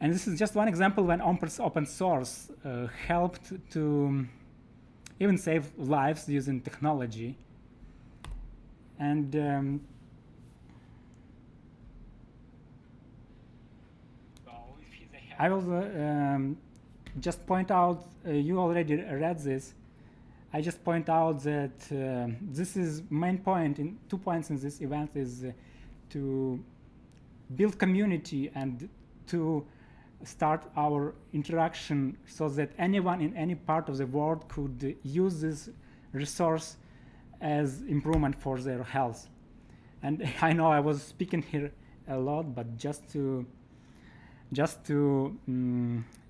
And this is just one example when open source helped to even save lives using technology. And I will just point out, you already read this. I just point out that this is main point, 2 points in this event is to build community and to start our interaction so that anyone in any part of the world could use this resource as improvement for their health. And I know I was speaking here a lot, but just to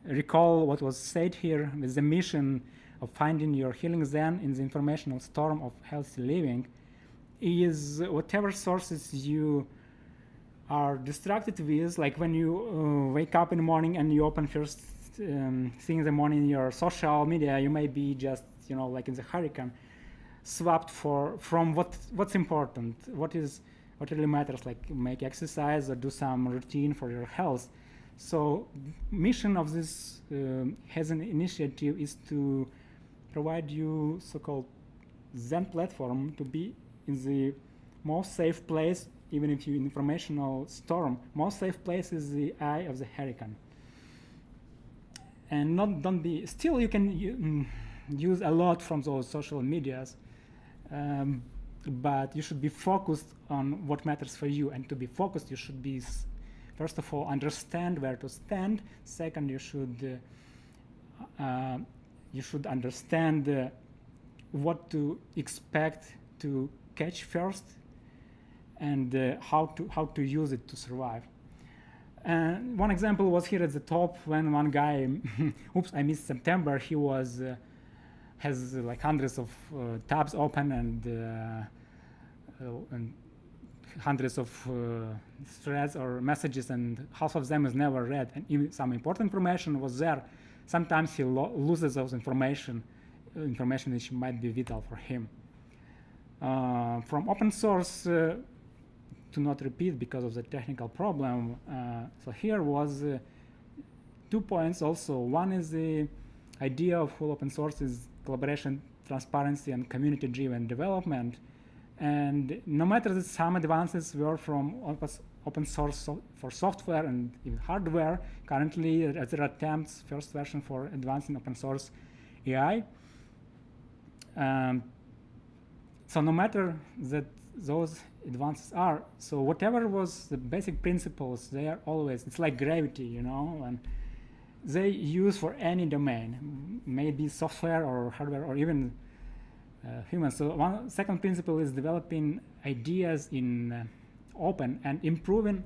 recall what was said here with the mission of finding your healing zen in the informational storm of healthy living is whatever sources you are distracted with, like when you wake up in the morning and you open first thing in the morning your social media, you may be just, like in the hurricane, swapped from what's important, what really matters, like make exercise or do some routine for your health. So mission of this has an initiative is to provide you so-called Zen platform to be in the most safe place, even if you're in informational storm. Most safe place is the eye of the hurricane. And don't be, still you can use a lot from those social medias, but you should be focused on what matters for you. And to be focused, you should be, first of all, understand where to stand. Second, you should understand what to expect to catch first, and how to use it to survive. One example was here at the top when one guy, oops, I missed September. He was has like hundreds of tabs open and hundreds of threads or messages, and half of them is never read, and even some important information was there. Sometimes he loses those information which might be vital for him. From open source, to not repeat because of the technical problem, so here was 2 points also. One is the idea of full open source is collaboration, transparency, and community-driven development. And no matter that some advances were from open source for software and even hardware, currently there are attempts, first version for advancing open source AI. So no matter that those advances are, so whatever was the basic principles, they are always, it's like gravity, and they use for any domain, maybe software or hardware or even humans. So one second principle is developing ideas in open and improving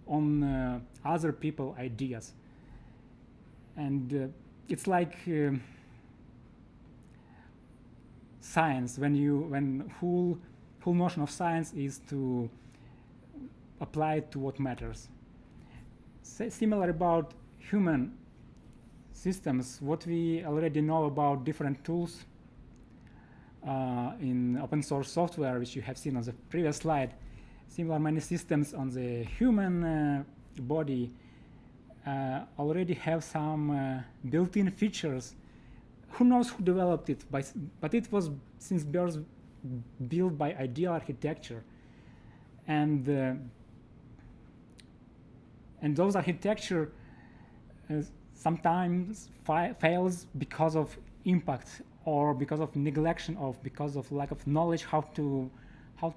on other people ideas. And it's like science, when whole notion of science is to apply it to what matters. Similar about human systems, what we already know about different tools in open source software, which you have seen on the previous slide. Similar many systems on the human body already have some built-in features. Who knows who developed it, but it was since birth built by ideal architecture, and those architecture sometimes fails because of impact or because of neglection of, because of lack of knowledge how to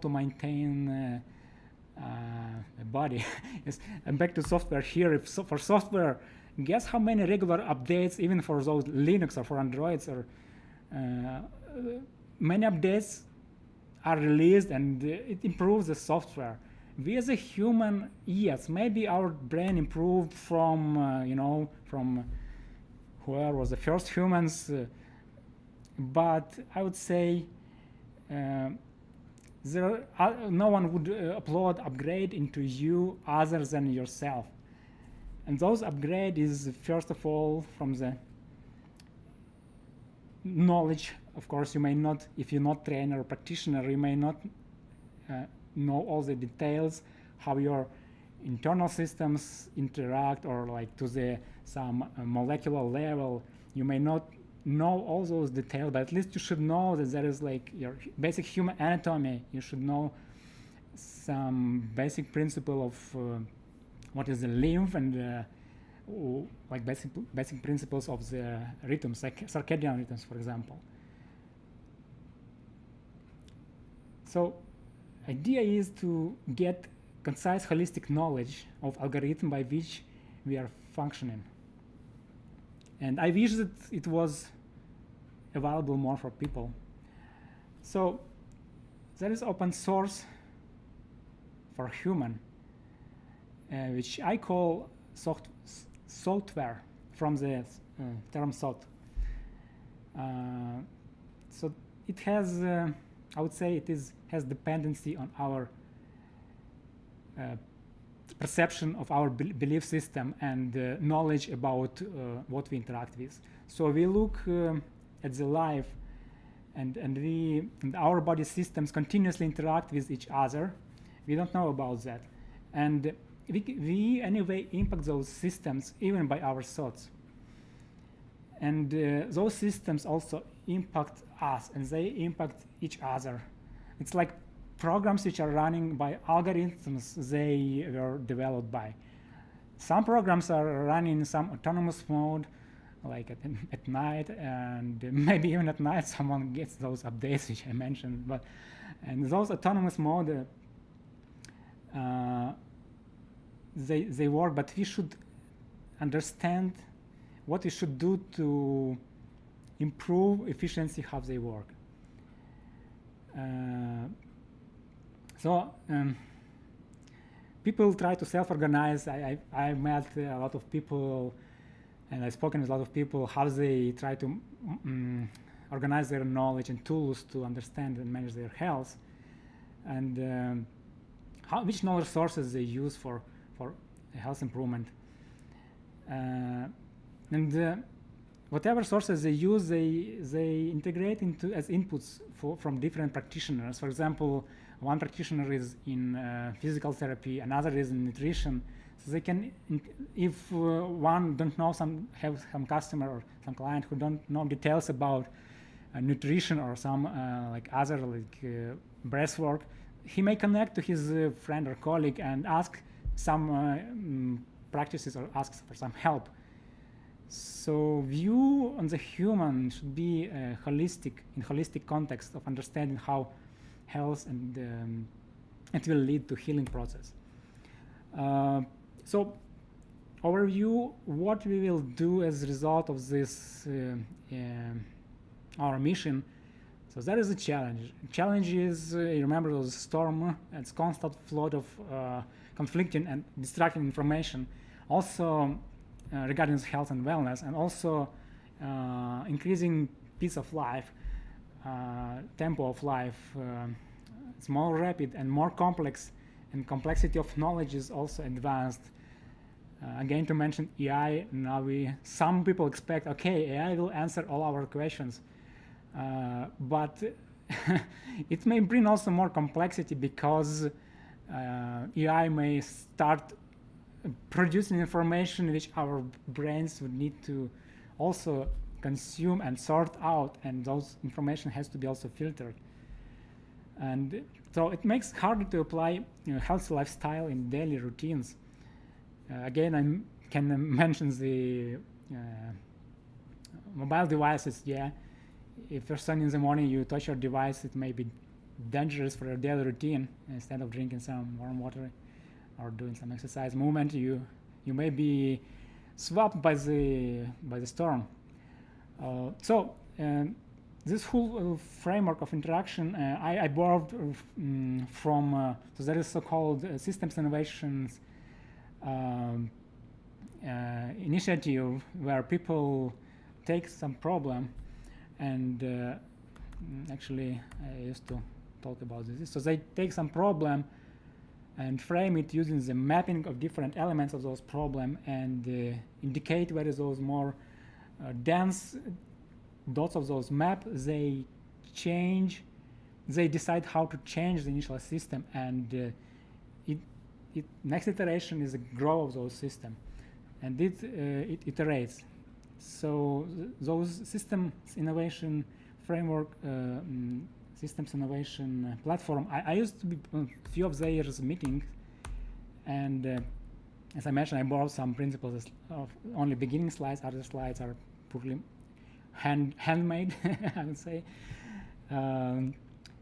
maintain a body. Yes. And back to software here. For software, guess how many regular updates, even for those Linux or for Androids, or many updates are released, and it improves the software. We as a human, yes, maybe our brain improved from from whoever was the first humans, but I would say no one would upgrade into you other than yourself. And those upgrade is first of all from the knowledge. Of course, you may not, if you're not trainer or practitioner, you may not know all the details, how your internal systems interact, or like to the some molecular level. You may not know all those details, but at least you should know that there is like your basic human anatomy. You should know some basic principle of what is the lymph, and like basic principles of the rhythms, like circadian rhythms, for example. So idea is to get concise holistic knowledge of algorithm by which we are functioning. And I wish that it was available more for people. So there is open source for human, which I call software, from the term thought. So it has, I would say, has dependency on our perception of our belief system and knowledge about what we interact with. So we look at the life, and our body systems continuously interact with each other. We don't know about that, and we anyway impact those systems even by our thoughts. And those systems also impact us, and they impact each other. It's like programs which are running by algorithms they were developed by. Some programs are running in some autonomous mode, like at night, and maybe even at night someone gets those updates which I mentioned. And those autonomous mode, they work, but we should understand what we should do to improve efficiency, how they work. So people try to self-organize. I met a lot of people, and I've spoken with a lot of people how they try to organize their knowledge and tools to understand and manage their health, and which knowledge sources they use for health improvement. And whatever sources they use, they integrate into as inputs from different practitioners. For example, one practitioner is in physical therapy, another is in nutrition. So they can, if one don't know, have some customer or some client who don't know details about nutrition or some like other breath work, he may connect to his friend or colleague and ask some practices or ask for some help. So view on the human should be holistic context of understanding how health and it will lead to healing process. So overview, what we will do as a result of this our mission. So that is a challenge. Challenge is, you remember those storm, it's constant flood of conflicting and distracting information. Also regarding health and wellness, and also increasing pace of life, tempo of life. It's more rapid and more complex, and complexity of knowledge is also advanced. Again, to mention AI, now some people expect, okay, AI will answer all our questions, but it may bring also more complexity, because AI may start producing information which our brains would need to also consume and sort out, and those information has to be also filtered. And so it makes it harder to apply healthy lifestyle in daily routines. Again, I can mention the mobile devices. Yeah, if first thing in the morning you touch your device, it may be dangerous for your daily routine. Instead of drinking some warm water or doing some exercise movement, you may be swept by the storm. So this whole framework of interaction I borrowed from so there is so-called systems innovations initiative, where people take some problem, and actually I used to talk about this. So they take some problem and frame it using the mapping of different elements of those problem, and indicate where is those more dense dots of those map. They decide how to change the initial system, and next iteration is a growth of those systems, and it iterates. So those systems innovation framework, systems innovation platform. I used to be on a few of their meetings, and as I mentioned, I borrowed some principles of only beginning slides. Other slides are poorly handmade, I would say.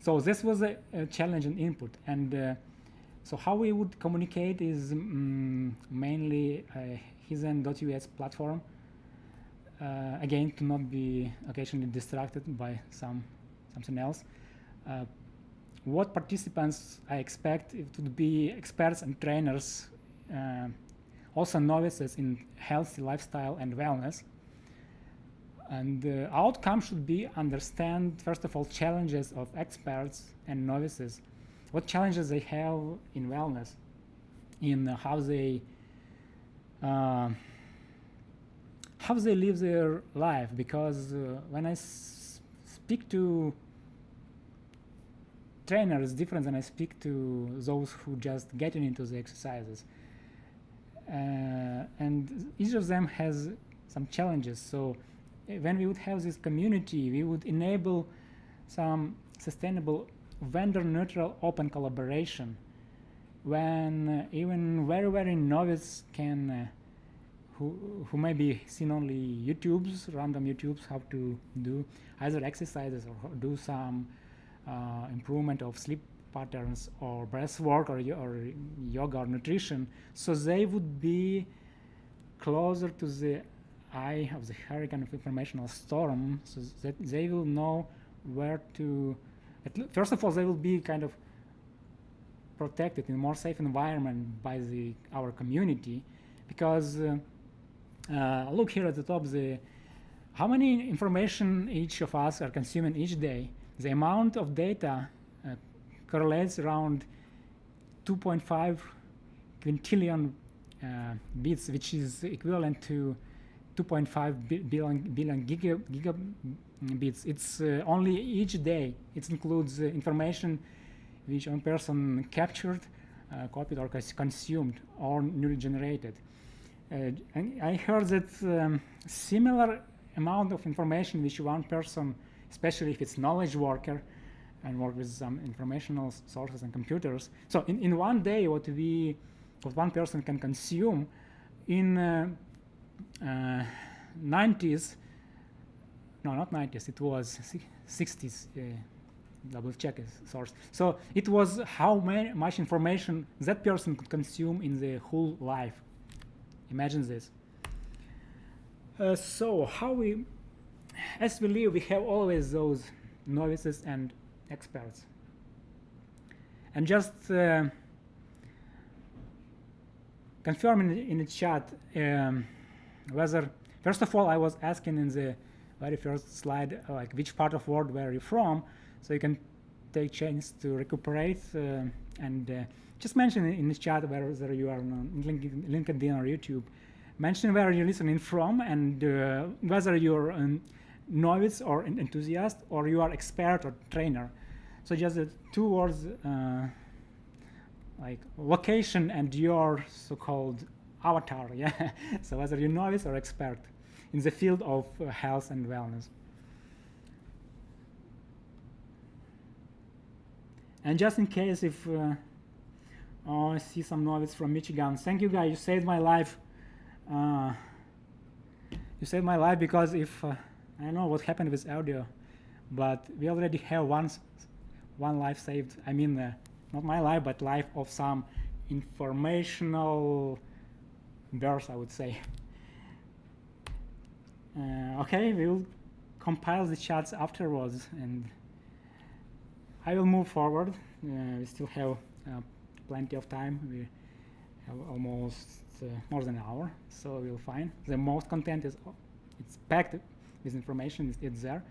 So this was a challenge and input, and so how we would communicate is mainly a Hizen.us platform. Again, to not be occasionally distracted by something else. What participants I expect it would be experts and trainers, also novices in healthy lifestyle and wellness. And the outcome should be understand, first of all, challenges of experts and novices. What challenges they have in wellness, in how they live their life. Because when I speak to trainers, different than I speak to those who just getting into the exercises. And each of them has some challenges. So when we would have this community, we would enable some sustainable vendor-neutral open collaboration when even very, very novice can, who may be seen only YouTubes, random YouTubes, how to do either exercises or do some improvement of sleep patterns or breath work or yoga or nutrition. So they would be closer to the eye of the hurricane of informational storm, so that they will know where to, first of all, they will be kind of protected in a more safe environment by our community, because look here at the top, how many information each of us are consuming each day. The amount of data correlates around 2.5 quintillion bits, which is equivalent to 2.5 billion gigabits. It's only each day. It includes information which one person captured, copied, or consumed, or newly generated. And I heard that similar amount of information which one person, especially if it's knowledge worker and work with some informational sources and computers. So in one day, what one person can consume in 90s, no, not 90s, it was 60s, double check source. So it was how much information that person could consume in the whole life. Imagine this. So how as we live, we have always those novices and experts. And just confirming in the chat whether, first of all, I was asking in the very first slide, like which part of world were you from, so you can take chance to recuperate and just mention in the chat whether you are on LinkedIn or YouTube. Mention where you're listening from and whether you're a novice or an enthusiast or you are expert or trainer. So just the two words like location and your so-called avatar, yeah. So whether you're novice or expert in the field of health and wellness. And just in case if I see some novice from Michigan, thank you guys, you saved my life. You saved my life because if I don't know what happened with audio, but we already have one life saved. I mean, not my life, but life of some informational verse, I would say. Okay, we'll compile the chats afterwards, and I will move forward. We still have plenty of time. We have almost more than an hour, so we'll find. The most content it's packed with information, it's there.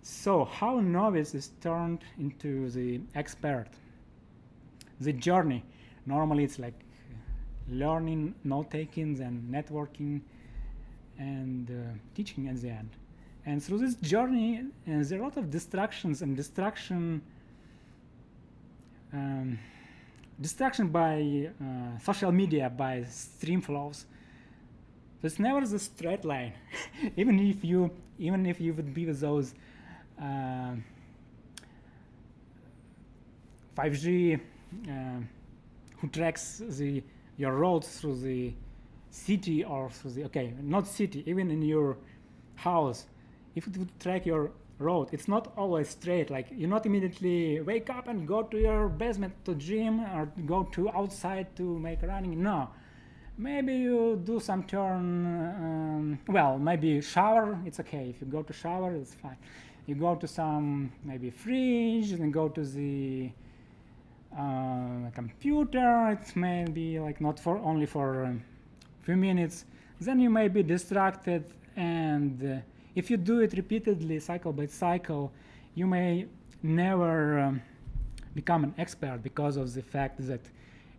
So how novice is turned into the expert? The journey, normally it's like learning, note-taking, and networking, and teaching at the end. And through this journey, there are a lot of distractions, and distraction distraction by social media, by stream flows. So it's never the straight line. even if you would be with those 5G who tracks your roads through the city or through the not city, even in your house, if it would track your road, it's not always straight. Like you not immediately wake up and go to your basement to gym or go to outside to make running. No, maybe you do some turn. Well, maybe shower. It's okay if you go to shower. It's fine. You go to some maybe fridge and go to the computer. It may be like not for only for a few minutes. Then you may be distracted, and if you do it repeatedly, cycle by cycle, you may never become an expert because of the fact that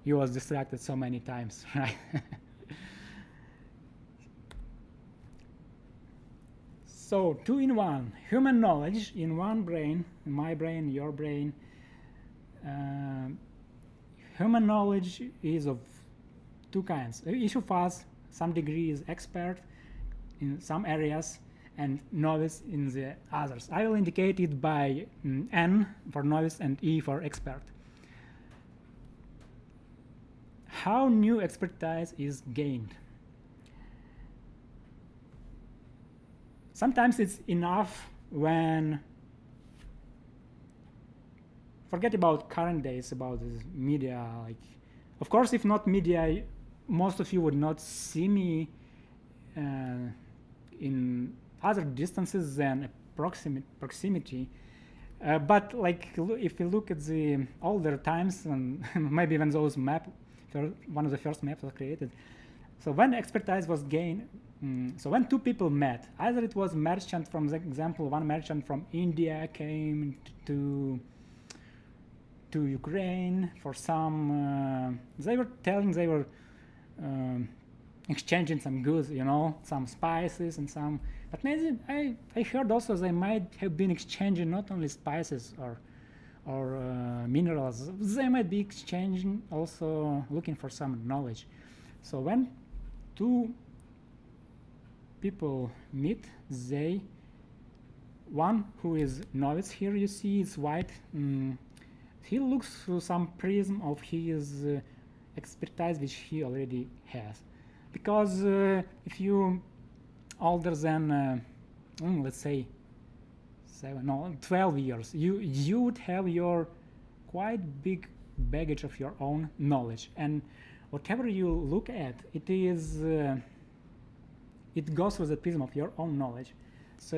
you was distracted so many times, right? So 2 in 1, human knowledge in one brain, my brain, your brain. Human knowledge is of 2 kinds. Each of us, some degree, is expert in some areas and novice in the others. I will indicate it by N for novice and E for expert. How new expertise is gained? Sometimes it's enough when, forget about current days, about the media. Like, of course, if not media, most of you would not see me in other distances than proximity. But like, if you look at the older times, and maybe when those one of the first maps was created. So when expertise was gained, so when 2 people met, either it was merchant, from the example, one merchant from India came to Ukraine for some, they were exchanging some goods, some spices and some, but maybe I heard also they might have been exchanging not only spices or minerals, they might be exchanging also looking for some knowledge. So when 2 people meet, one who is novice, here you see it's white, he looks through some prism of his expertise which he already has. Because if you older than, let's say, 12 years, you would have your quite big baggage of your own knowledge, and whatever you look at, it goes through the prism of your own knowledge. So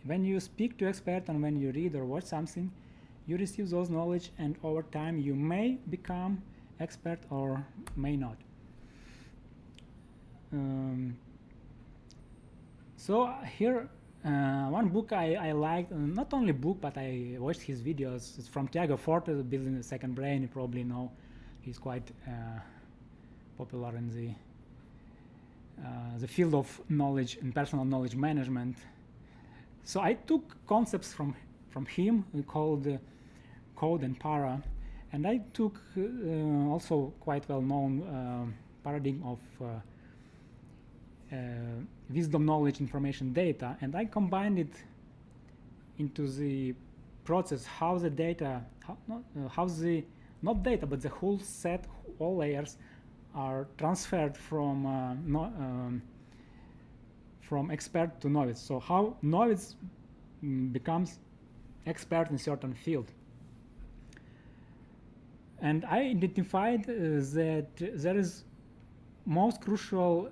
when you speak to expert and when you read or watch something, you receive those knowledge, and over time you may become expert or may not. So here, one book I liked, not only book, but I watched his videos. It's from Tiago Forte, Building the Second Brain. You probably know he's quite popular in the field of knowledge and personal knowledge management. So I took concepts from him called Code and Para, and I took also quite well-known paradigm of wisdom, knowledge, information, data, and I combined it into the process how the data, not data, but the whole set, all layers are transferred from expert to novice. So how novice becomes expert in certain field. And I identified that there is most crucial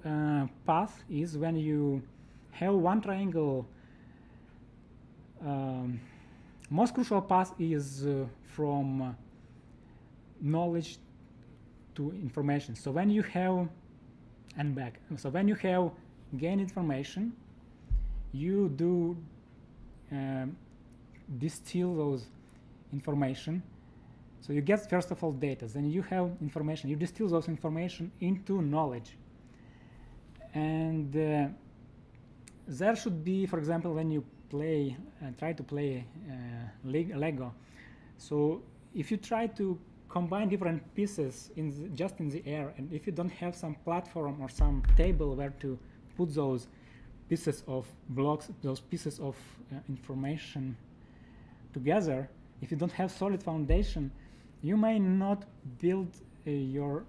path is when you have one triangle. Most crucial path is from knowledge to information. So when you have, and back, so when you have gain information, you do distill those information. So you get, first of all, data, then you have information, you distill those information into knowledge. And there should be, for example, when you try to play Lego, so if you try to combine different pieces just in the air, and if you don't have some platform or some table where to put those pieces of blocks, those pieces of information together, if you don't have solid foundation, you may not build your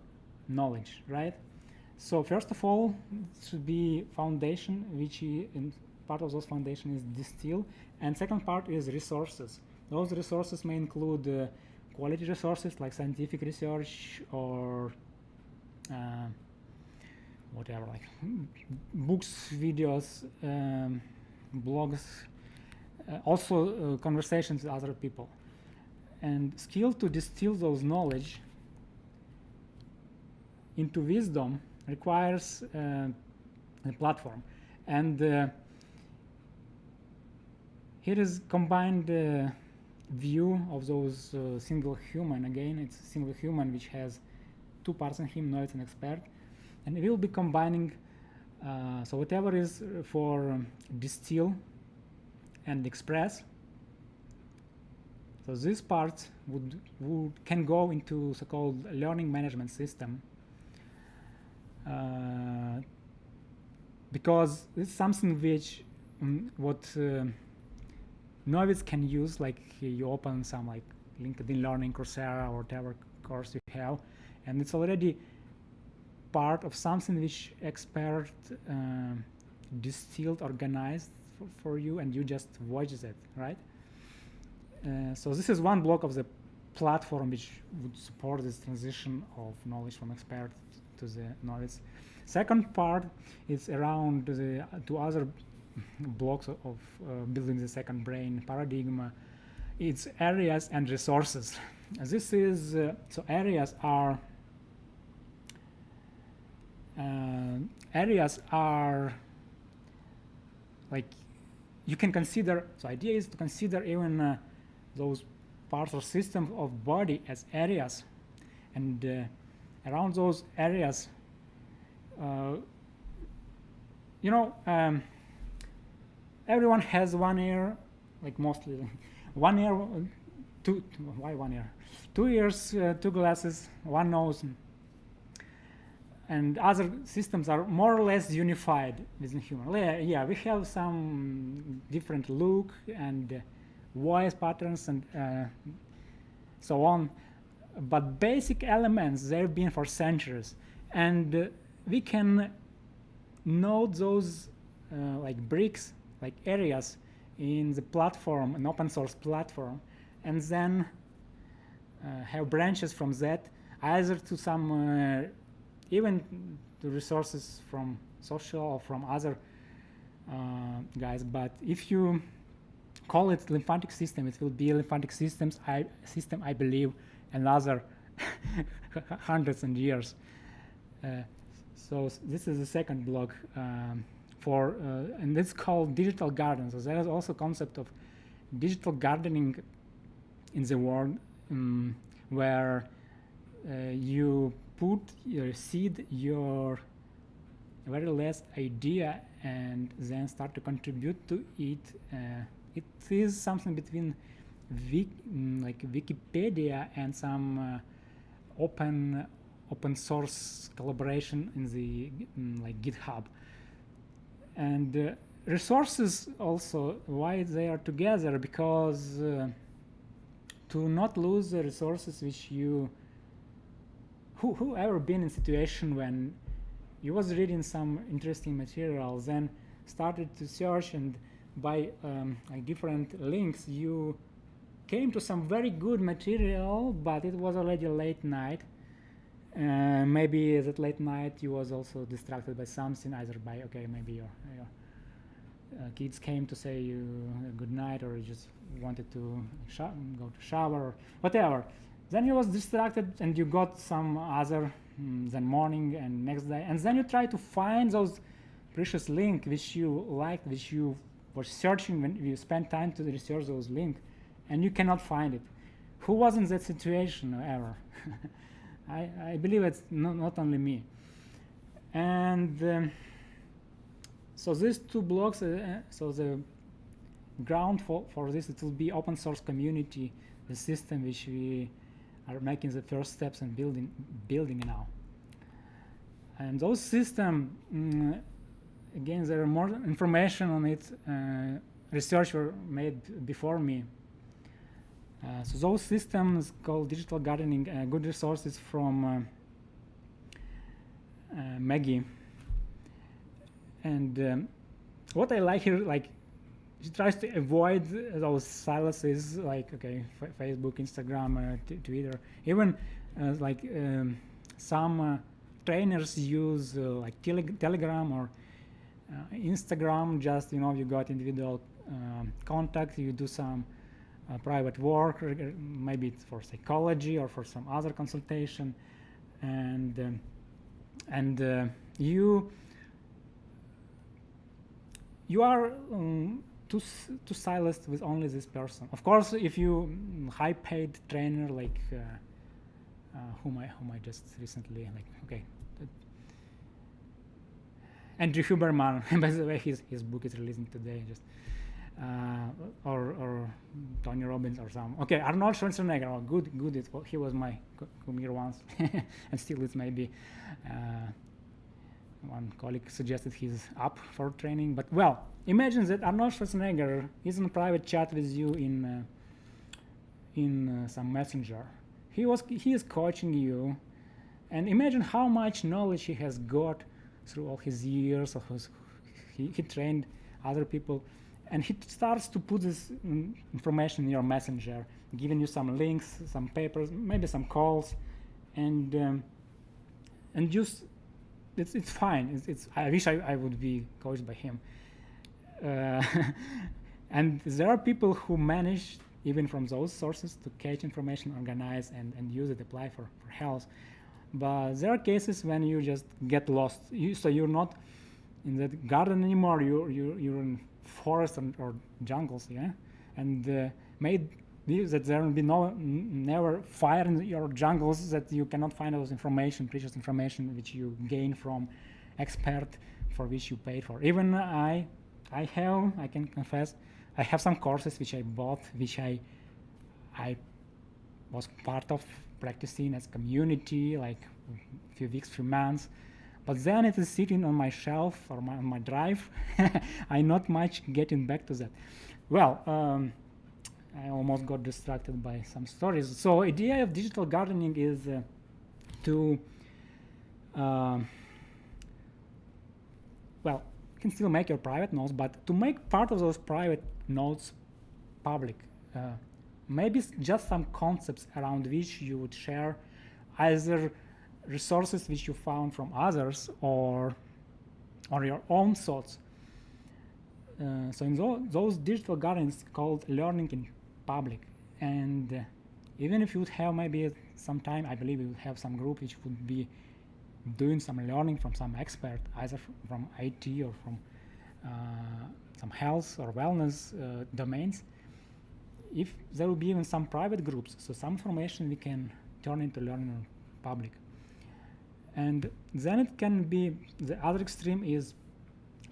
knowledge, right? So first of all, it should be foundation, which in part of those foundation is distill, and second part is resources. Those resources may include quality resources like scientific research or whatever, like books, videos, blogs, also conversations with other people. And skill to distill those knowledge into wisdom requires a platform. And here is combined view of those single human. Again, it's a single human which has two parts in him, knowledge and expert. And we will be combining, so whatever is for distill and express. So this part can go into so-called learning management system, because it's something which novice can use, like you open some like LinkedIn Learning, Coursera, or whatever course you have, and it's already part of something which expert distilled, organized for you, and you just watch it, right? So this is one block of the platform which would support this transition of knowledge from expert to the novice. Second part is around the two other blocks of building the second brain paradigm. It's areas and resources. This is so areas are like you can consider. So idea is to consider even those parts or systems of body as areas, and around those areas, everyone has one ear, like mostly one ear, why one ear? 2 ears, 2 glasses, one nose, and other systems are more or less unified within human. Yeah, we have some different look and voice patterns and so on, but basic elements, they've been for centuries, and we can note those like bricks, like areas in the platform, an open source platform, and then have branches from that, either to some even to resources from social or from other guys. But if you call it lymphatic system, it will be lymphatic systems system, I believe, another hundreds and years. So this is the second block and it's called digital garden. So there is also concept of digital gardening in the world, where you put your seed, your very last idea, and then start to contribute to it. It is something between like Wikipedia and some open source collaboration in the like GitHub. And resources also, why they are together, because to not lose the resources which who ever been in a situation when you was reading some interesting material, then started to search, and by like different links you came to some very good material, but it was already late night. Maybe that late night you was also distracted by something, either by maybe your kids came to say you good night, or you just wanted to go to shower or whatever. Then you was distracted and you got some other then morning and next day, and then you try to find those precious link which you liked, which you were searching when you spent time to research those links, and you cannot find it. Who was in that situation ever? I believe it's not only me. And so these two blocks, so the ground for this, it will be open source community, the system which we are making the first steps in building now. And those systems, again, there are more information on it. Research were made before me. So those systems called digital gardening, good resources from Maggie. And what I like here, like, she tries to avoid those silences, like, okay, Facebook, Instagram, Twitter. Even some trainers use like Telegram or Instagram. Just, you got individual contact, you do some private work, maybe it's for psychology or for some other consultation, and you are too silenced with only this person. Of course, if you high-paid trainer like whom I just recently Andrew Huberman, by the way, his book is releasing today, just or Tony Robbins or some. Okay, Arnold Schwarzenegger. Oh, good. He was my commuter once, and still is maybe. One colleague suggested he's up for training, but well, imagine that Arnold Schwarzenegger is in a private chat with you in some messenger. He is coaching you, and imagine how much knowledge he has got through all his years of he trained other people, and he starts to put this information in your messenger, giving you some links, some papers, maybe some calls, and just it's fine. I wish I would be coached by him. And there are people who manage, even from those sources, to catch information, organize, and use it, apply for health. But there are cases when you just get lost. So you're not in the garden anymore. You're in forests or jungles, yeah. And maybe that there will be never fire in your jungles, that you cannot find those precious information which you gain from expert for which you paid for. Even I can confess, I have some courses which I bought, which I was part of practicing as community, like a few weeks, 3 months. But then it is sitting on my shelf or on my drive. I'm not much getting back to that. Well, I almost got distracted by some stories. So idea of digital gardening is to, well, you can still make your private notes, but to make part of those private notes public. Maybe just some concepts around which you would share either resources which you found from others or your own thoughts. So in those digital gardens called learning in public, and even if you would have maybe some time, I believe you would have some group which would be doing some learning from some expert, either from IT or from some health or wellness domains. If there will be even some private groups, so some information we can turn into learning in public. And then it can be, the other extreme is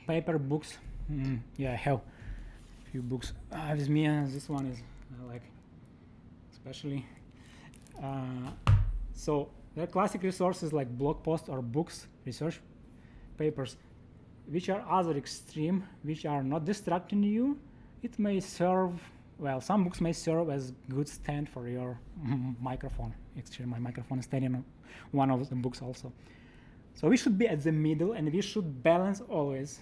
paper books. Yeah, I have a few books with me, and this one is like especially. So there are classic resources like blog posts or books, research papers, which are other extreme, which are not distracting you. It may serve, well, some books may serve as good stand for your microphone. Actually, my microphone is standing on one of the books also. So we should be at the middle, and we should balance always.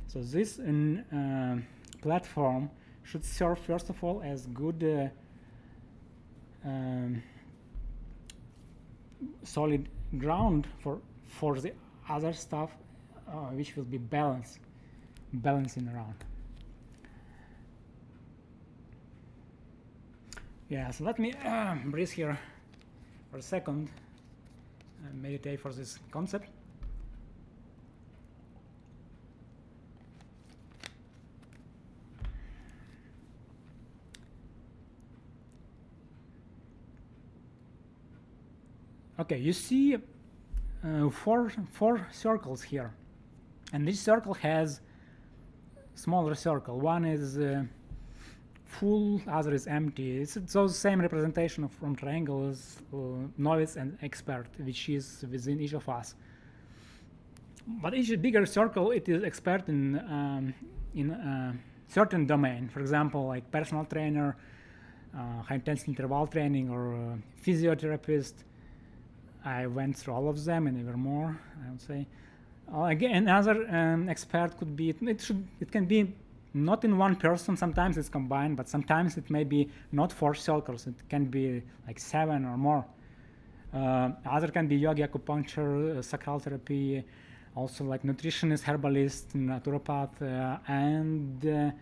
So this platform should serve, first of all, as good solid ground for the other stuff, which will be balancing around. Yeah, so let me breathe here for a second and meditate for this concept. Okay, you see four circles here, and each circle has smaller circle. One is full, other is empty. It's those same representation from triangles, novice and expert, which is within each of us. But each bigger circle, it is expert in certain domain. For example, like personal trainer, high intensity interval training, or physiotherapist. I went through all of them and even more, I would say. Again, another expert could be, it can be not in one person, sometimes it's combined, but sometimes it may be not 4 circles, it can be like 7 or more. Other can be yoga, acupuncture, sacral therapy, also like nutritionist, herbalist, naturopath, and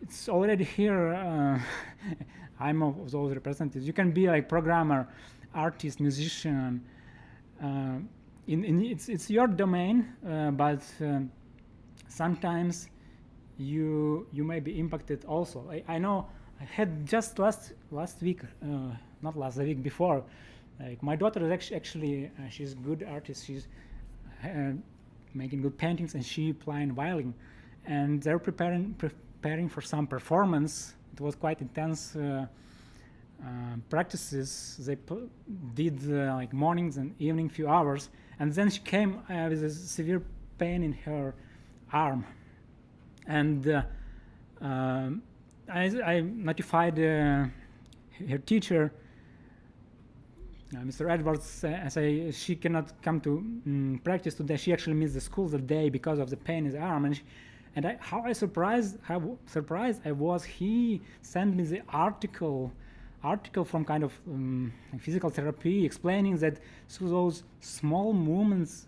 it's already here. I'm of those representatives. You can be like programmer, artist, musician. It's your domain, but sometimes you may be impacted also. I know I had just last week, not last, the week before, like my daughter is actually she's a good artist. She's making good paintings, and she playing violin, and they're preparing for some performance. It was quite intense practices. They did like mornings and evening few hours, and then she came with a severe pain in her arm, and I notified her teacher, Mr. Edwards. I say she cannot come to practice today. She actually missed the school that day because of the pain in the arm, and how surprised I was. He sent me the article from kind of physical therapy, explaining that through those small movements,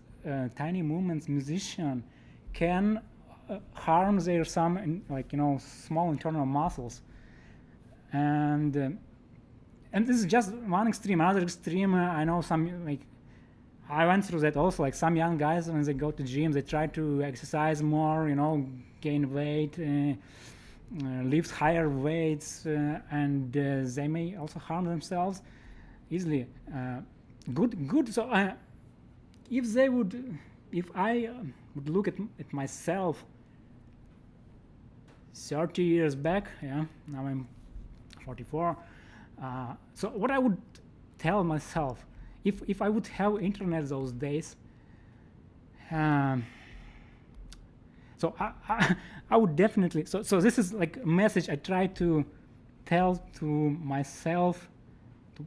tiny movements, musician can harm their small internal muscles, and this is just one extreme. Another extreme, I know some, like I went through that also. Like some young guys, when they go to gym, they try to exercise more, gain weight, lift higher weights, and they may also harm themselves easily. Good. So if I would look at myself 30 years back, now I'm 44. So what I would tell myself, if I would have internet those days, so I would definitely, so this is like a message I try to tell to myself, to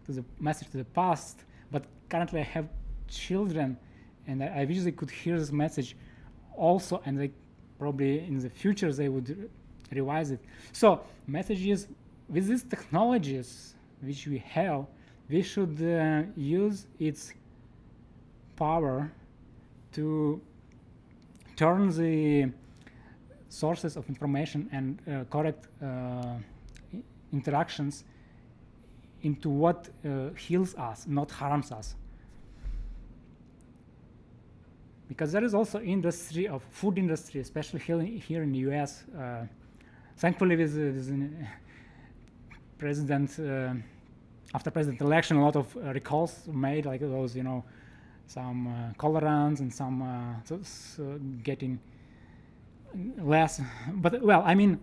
the message to the past, but currently I have children, and I wish they could hear this message also, and they probably in the future they would revise it. So message is, with these technologies which we have, we should use its power to turn the sources of information and correct interactions into what heals us, not harms us. Because there is also industry of food industry, especially here in the US. Thankfully, with after president election, a lot of recalls made, like those, some colorants and some getting less. But well, I mean,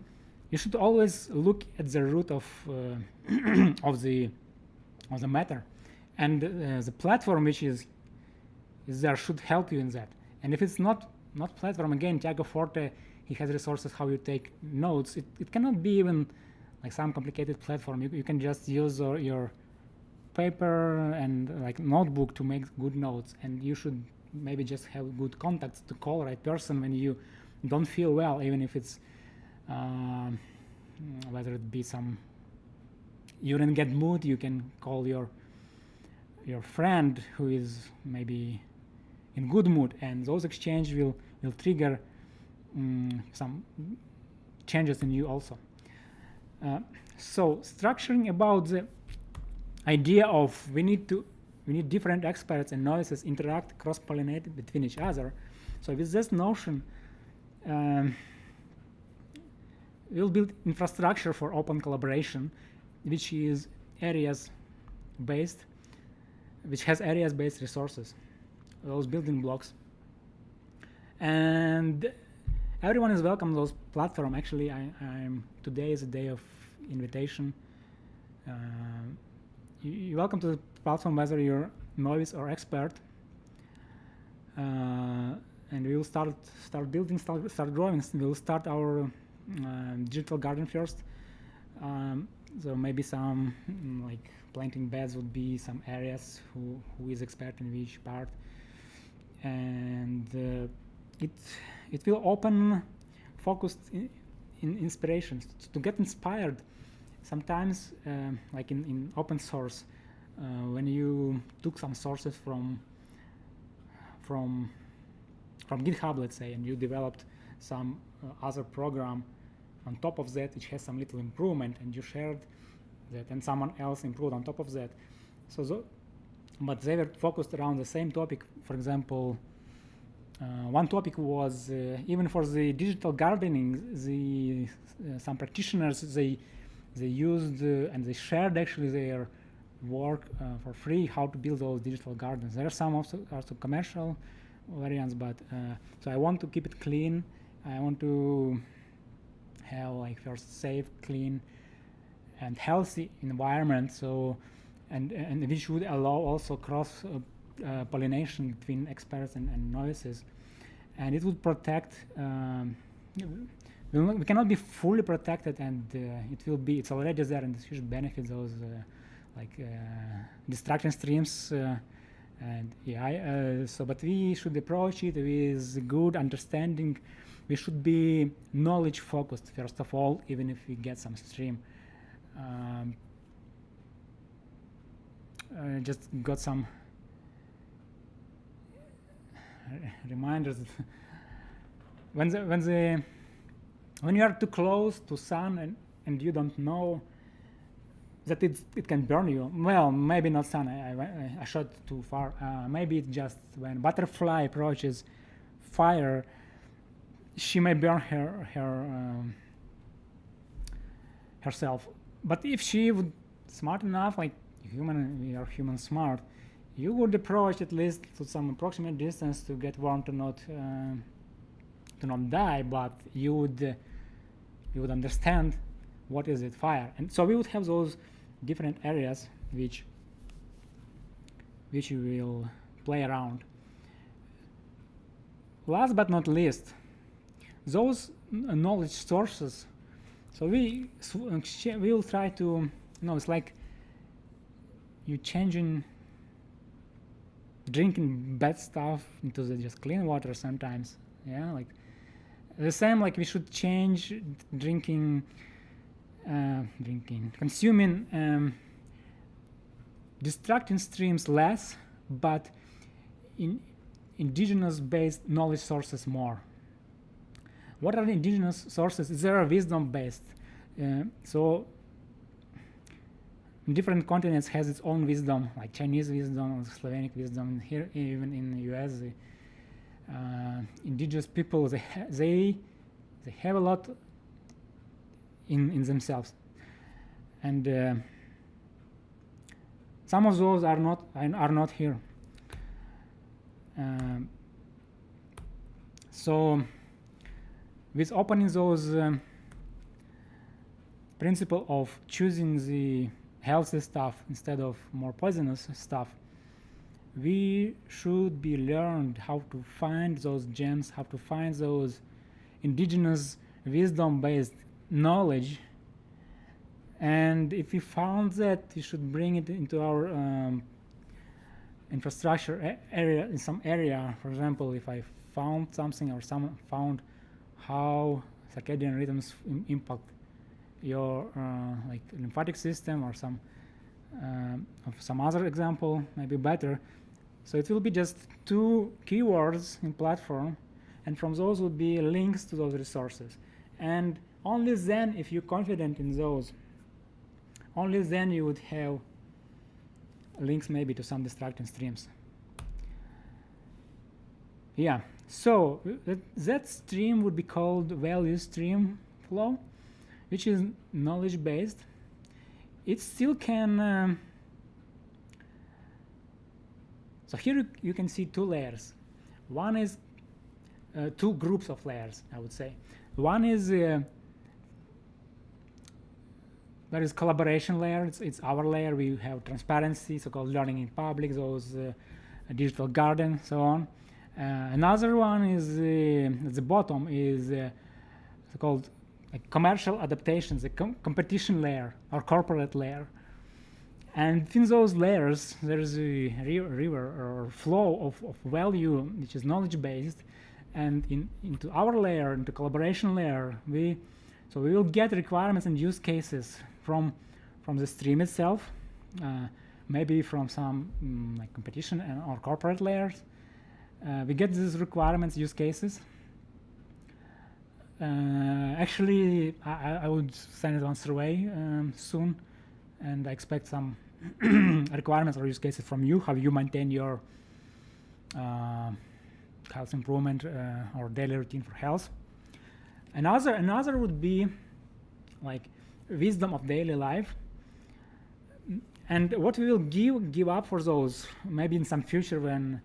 you should always look at the root of of the matter, and the platform which is there should help you in that. And if it's not platform, again, Tiago Forte, he has resources how you take notes. It cannot be even like some complicated platform. You can just use your paper and like notebook to make good notes, and you should maybe just have good contacts to call right person when you don't feel well, even if it's whether it be you didn't get mood, you can call your friend who is maybe in good mood, and those exchange will trigger some changes in you also. So structuring about the idea of we need different experts and novices interact, cross-pollinate between each other. So with this notion, we'll build infrastructure for open collaboration, which is areas-based, which has areas-based resources, those building blocks. And everyone is welcome to those platform. Actually, today is a day of invitation. You're welcome to the platform whether you're novice or expert. And we will start building, start growing. We will start our digital garden first. So maybe some like planting beds would be some areas who is expert in which part, and it will open focused in inspirations to get inspired. Sometimes like in open source, when you took some sources from GitHub, let's say, and you developed some other program on top of that, which has some little improvement, and you shared that, and someone else improved on top of that. But they were focused around the same topic. For example, one topic was even for the digital gardening, some practitioners they used and they shared actually their work for free, how to build those digital gardens. There are some also commercial variants, but so I want to keep it clean. I want to have like first safe, clean, and healthy environment. So, and which would allow also cross pollination between experts and novices, and it would protect. We cannot be fully protected, and it's already there, and it should benefit those distraction streams. And yeah, but we should approach it with good understanding. We should be knowledge focused first of all, even if we get some stream. Just got some reminders. When you are too close to sun and you don't know that it can burn you. Well, maybe not sun. I shot too far. Maybe it's just when butterfly approaches fire, she may burn herself. But if she would smart enough, like we are human smart, you would approach at least to some approximate distance to get warm, to not die, but you would understand what is it, fire. And so we would have those different areas which you will play around. Last but not least, those knowledge sources. So we will try to, it's like you changing drinking bad stuff into the just clean water sometimes. Yeah, like the same, like we should change consuming distracting streams less, but in indigenous based knowledge sources more. What are the indigenous sources? They are wisdom based. So different continents has its own wisdom, like Chinese wisdom, Slovenic wisdom. Here, even in the US, indigenous people they have a lot in themselves, and some of those are not here. So with opening those principle of choosing the healthy stuff instead of more poisonous stuff, we should be learned how to find those gems, how to find those indigenous wisdom-based knowledge. And if we found that, we should bring it into our infrastructure area, in some area. For example, if I found something or someone found how circadian rhythms impact your like lymphatic system, or some other example, maybe better. So it will be just 2 keywords in platform, and from those would be links to those resources. And only then, if you're confident in those, only then you would have links maybe to some distracting streams. Yeah, so that stream would be called value stream flow, which is knowledge based. It still can so here you can see 2 layers. One is two groups of layers, I would say. One is there is collaboration layer. It's our layer. We have transparency, so-called learning in public, those digital garden, so on. Another one is at the bottom is so-called commercial adaptations, the competition layer or corporate layer. And within those layers, there's a river or flow of value, which is knowledge-based. And into our layer, into collaboration layer, we will get requirements and use cases from the stream itself, maybe from some like competition or corporate layers. We get these requirements, use cases. Actually, I would send it on survey soon, and I expect some requirements or use cases from you, how you maintain your health improvement or daily routine for health. Another would be like wisdom of daily life, and what we will give up for those, maybe in some future when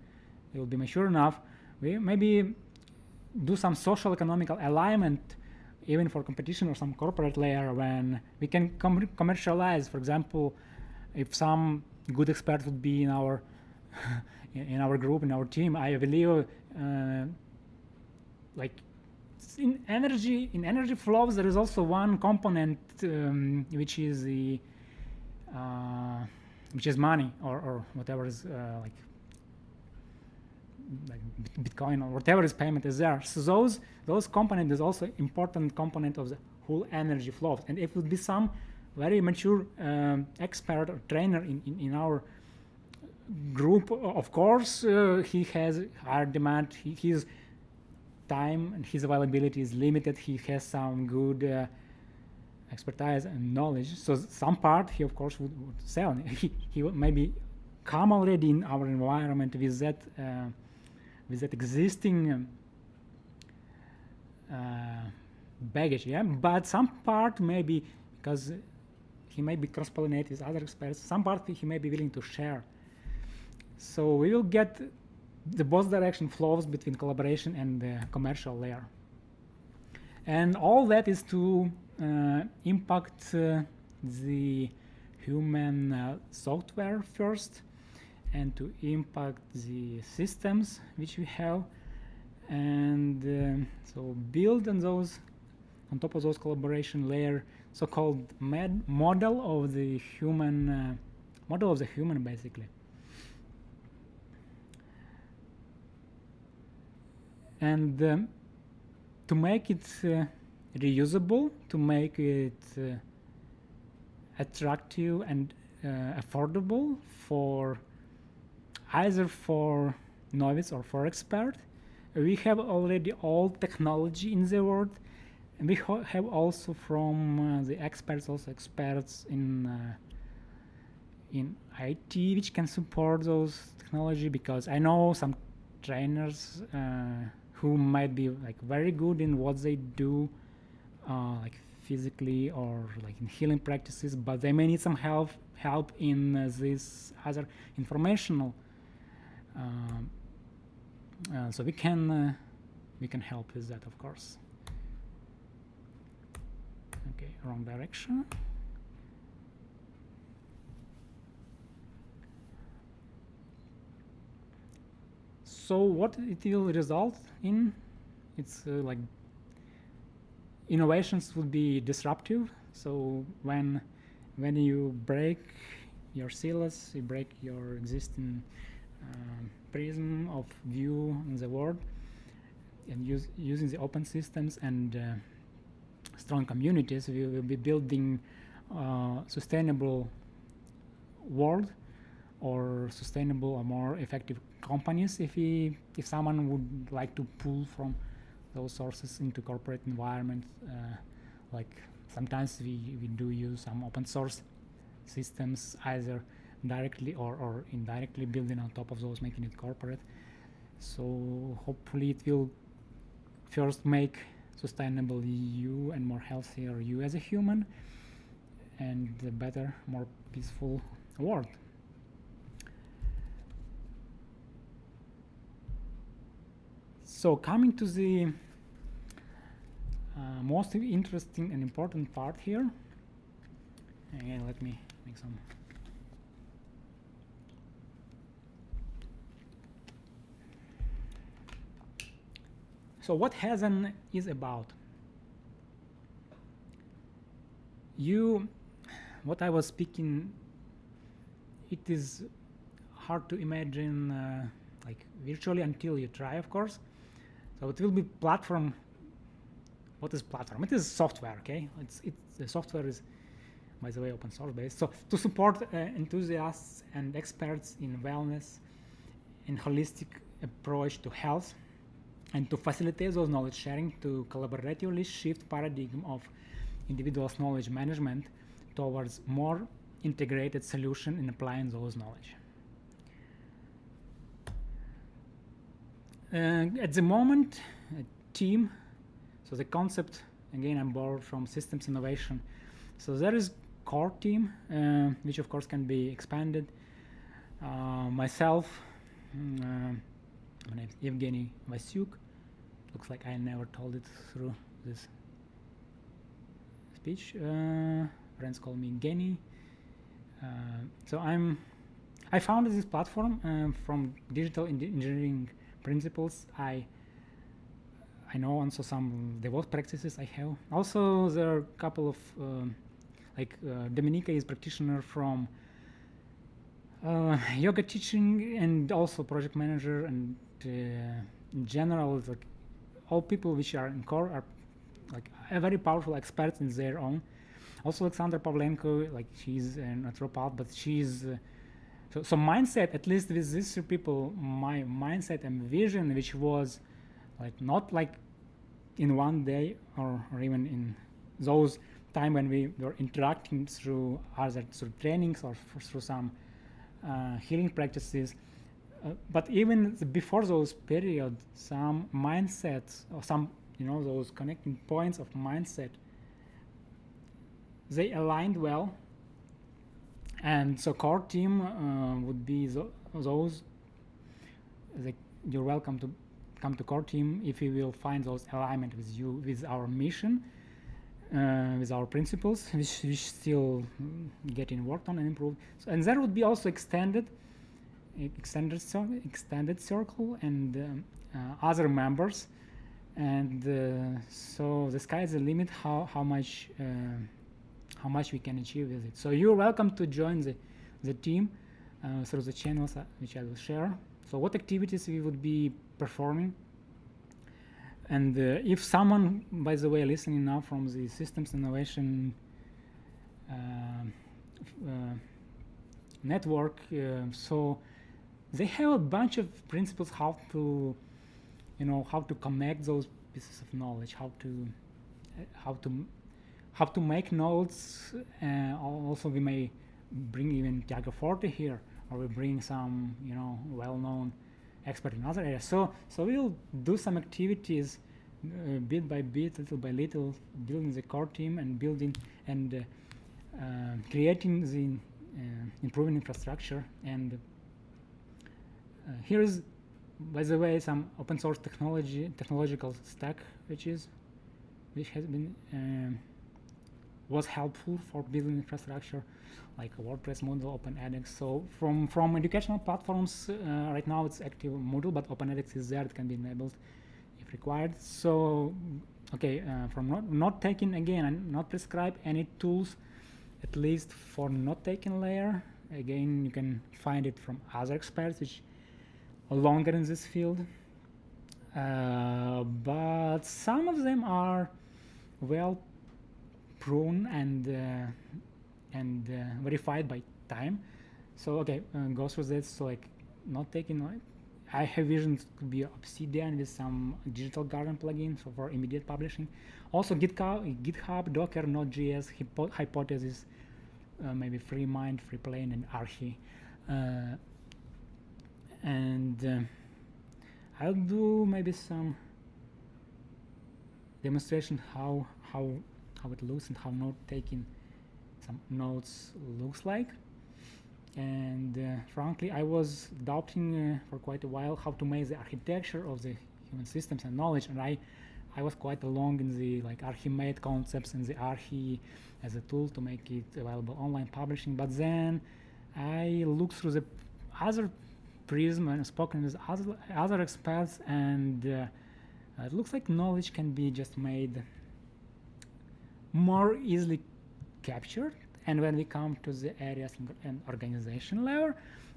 it will be mature enough, we maybe do some social economical alignment even for competition or some corporate layer when we can commercialize. For example, if some good expert would be in our in our group, in our team, I believe like in energy flows there is also one component which is money or whatever is like Bitcoin or whatever is payment is there. So those component is also important component of the whole energy flows. And if it would be some very mature expert or trainer in our group, of course he has higher demand. His time and his availability is limited. He has some good expertise and knowledge. So some part he of course would sell. He would maybe come already in our environment with that existing baggage, yeah. But some part maybe because he may be cross-pollinated with other experts, some part he may be willing to share. So we will get the both direction flows between collaboration and the commercial layer. And all that is to impact the human software first, and to impact the systems which we have, and so build on top of those collaboration layer, so-called model of the human basically. And to make it reusable, to make it attractive and affordable for either for novice or for expert, we have already all technology in the world, and we have also from the experts in IT which can support those technology, because I know some trainers who might be like very good in what they do, like physically or like in healing practices, but they may need some help in this other informational. So we can help with that, of course. Okay, wrong direction. So what it will result in? It's like innovations will be disruptive. So when you break your silos, you break your existing prism of view in the world, and using the open systems and strong communities, we will be building sustainable world, or sustainable or more effective companies if someone would like to pull from those sources into corporate environment. Like sometimes we do use some open source systems, either directly or indirectly, building on top of those, making it corporate. So hopefully it will first make sustainable you and more healthier you as a human, and a better, more peaceful world. So coming to the most interesting and important part here. Again, let me make some. So what Hesen is about? What I was speaking, it is hard to imagine like virtually until you try, of course. So it will be platform. What is platform? It is software, okay? The software is, by the way, open source based. So to support enthusiasts and experts in wellness and holistic approach to health, and to facilitate those knowledge sharing to collaboratively shift paradigm of individual's knowledge management towards more integrated solution in applying those knowledge. At the moment, a team, so the concept, again, I'm borrowed from systems innovation. So there is core team, which of course can be expanded. Myself, my name is Evgeny Vasyuk. Looks like I never told it through this speech. Friends call me Geny. So I founded this platform from digital engineering principles. I know also some DevOps practices I have. Also, there are a couple of Dominika is practitioner from yoga teaching and also project manager, and in general, like all people which are in core are like very powerful experts in their own. Also, Alexandra Pavlenko, like she's an anthropopath, but she's so mindset. At least with these three people, my mindset and vision, which was like not like in one day or even in those time when we were interacting through either through trainings or through some healing practices. But even before those periods, some mindsets or some, those connecting points of mindset, they aligned well. And so core team would be those. You're welcome to come to core team if you will find those alignment with you, with our mission, with our principles, which still getting worked on and improved. So, and there would be also extended circle and other members, and so the sky is the limit how much we can achieve with it. So you're welcome to join the team through the channels which I will share. So what activities we would be performing, and if someone, by the way, listening now from the systems innovation network, so they have a bunch of principles how to connect those pieces of knowledge, how to make notes. Also, we may bring even Tiago Forte here, or we bring some well-known expert in other areas. So we'll do some activities bit by bit, little by little, building the core team and building and creating the improving infrastructure. And here is, by the way, some open source technological stack which has been was helpful for building infrastructure, like WordPress, Moodle, OpenEdX. So from educational platforms, right now it's active Moodle, but OpenEdX is there. It can be enabled if required. So okay, from not taking, again, and not prescribe any tools, at least for note-taking layer. Again, you can find it from other experts which are longer in this field, but some of them are well proven and verified by time. So okay, go through this. So like not taking, I have visions could be Obsidian with some digital garden plugin for immediate publishing. Also GitHub, Docker, Node.js, Hypothesis, maybe FreeMind, FreePlane, and Archie. And I'll do maybe some demonstration how it looks and how note-taking some notes looks like. And frankly, I was doubting for quite a while how to make the architecture of the human systems and knowledge, and I was quite along in the like Archimate concepts and the Archi as a tool to make it available online publishing. But then I looked through the other prism and spoken with other experts, and it looks like knowledge can be just made more easily captured. And when we come to the areas and organization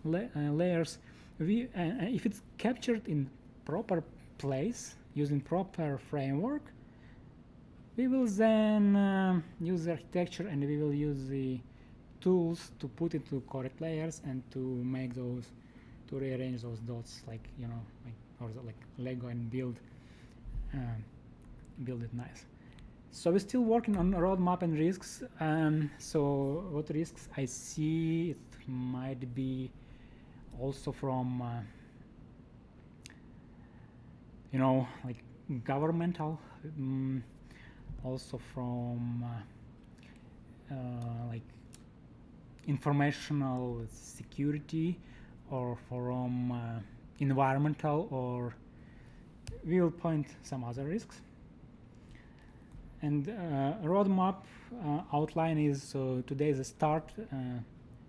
layers, we if it's captured in proper place using proper framework, we will then use the architecture, and we will use the tools to put it to correct layers and to make those, to rearrange those dots, like, you know, like Lego, and build it nice. So we're still working on roadmap and risks. So what risks I see, it might be also from you know, like governmental, also from like informational security, or from environmental, or we will point some other risks. And roadmap outline is, so today is the start.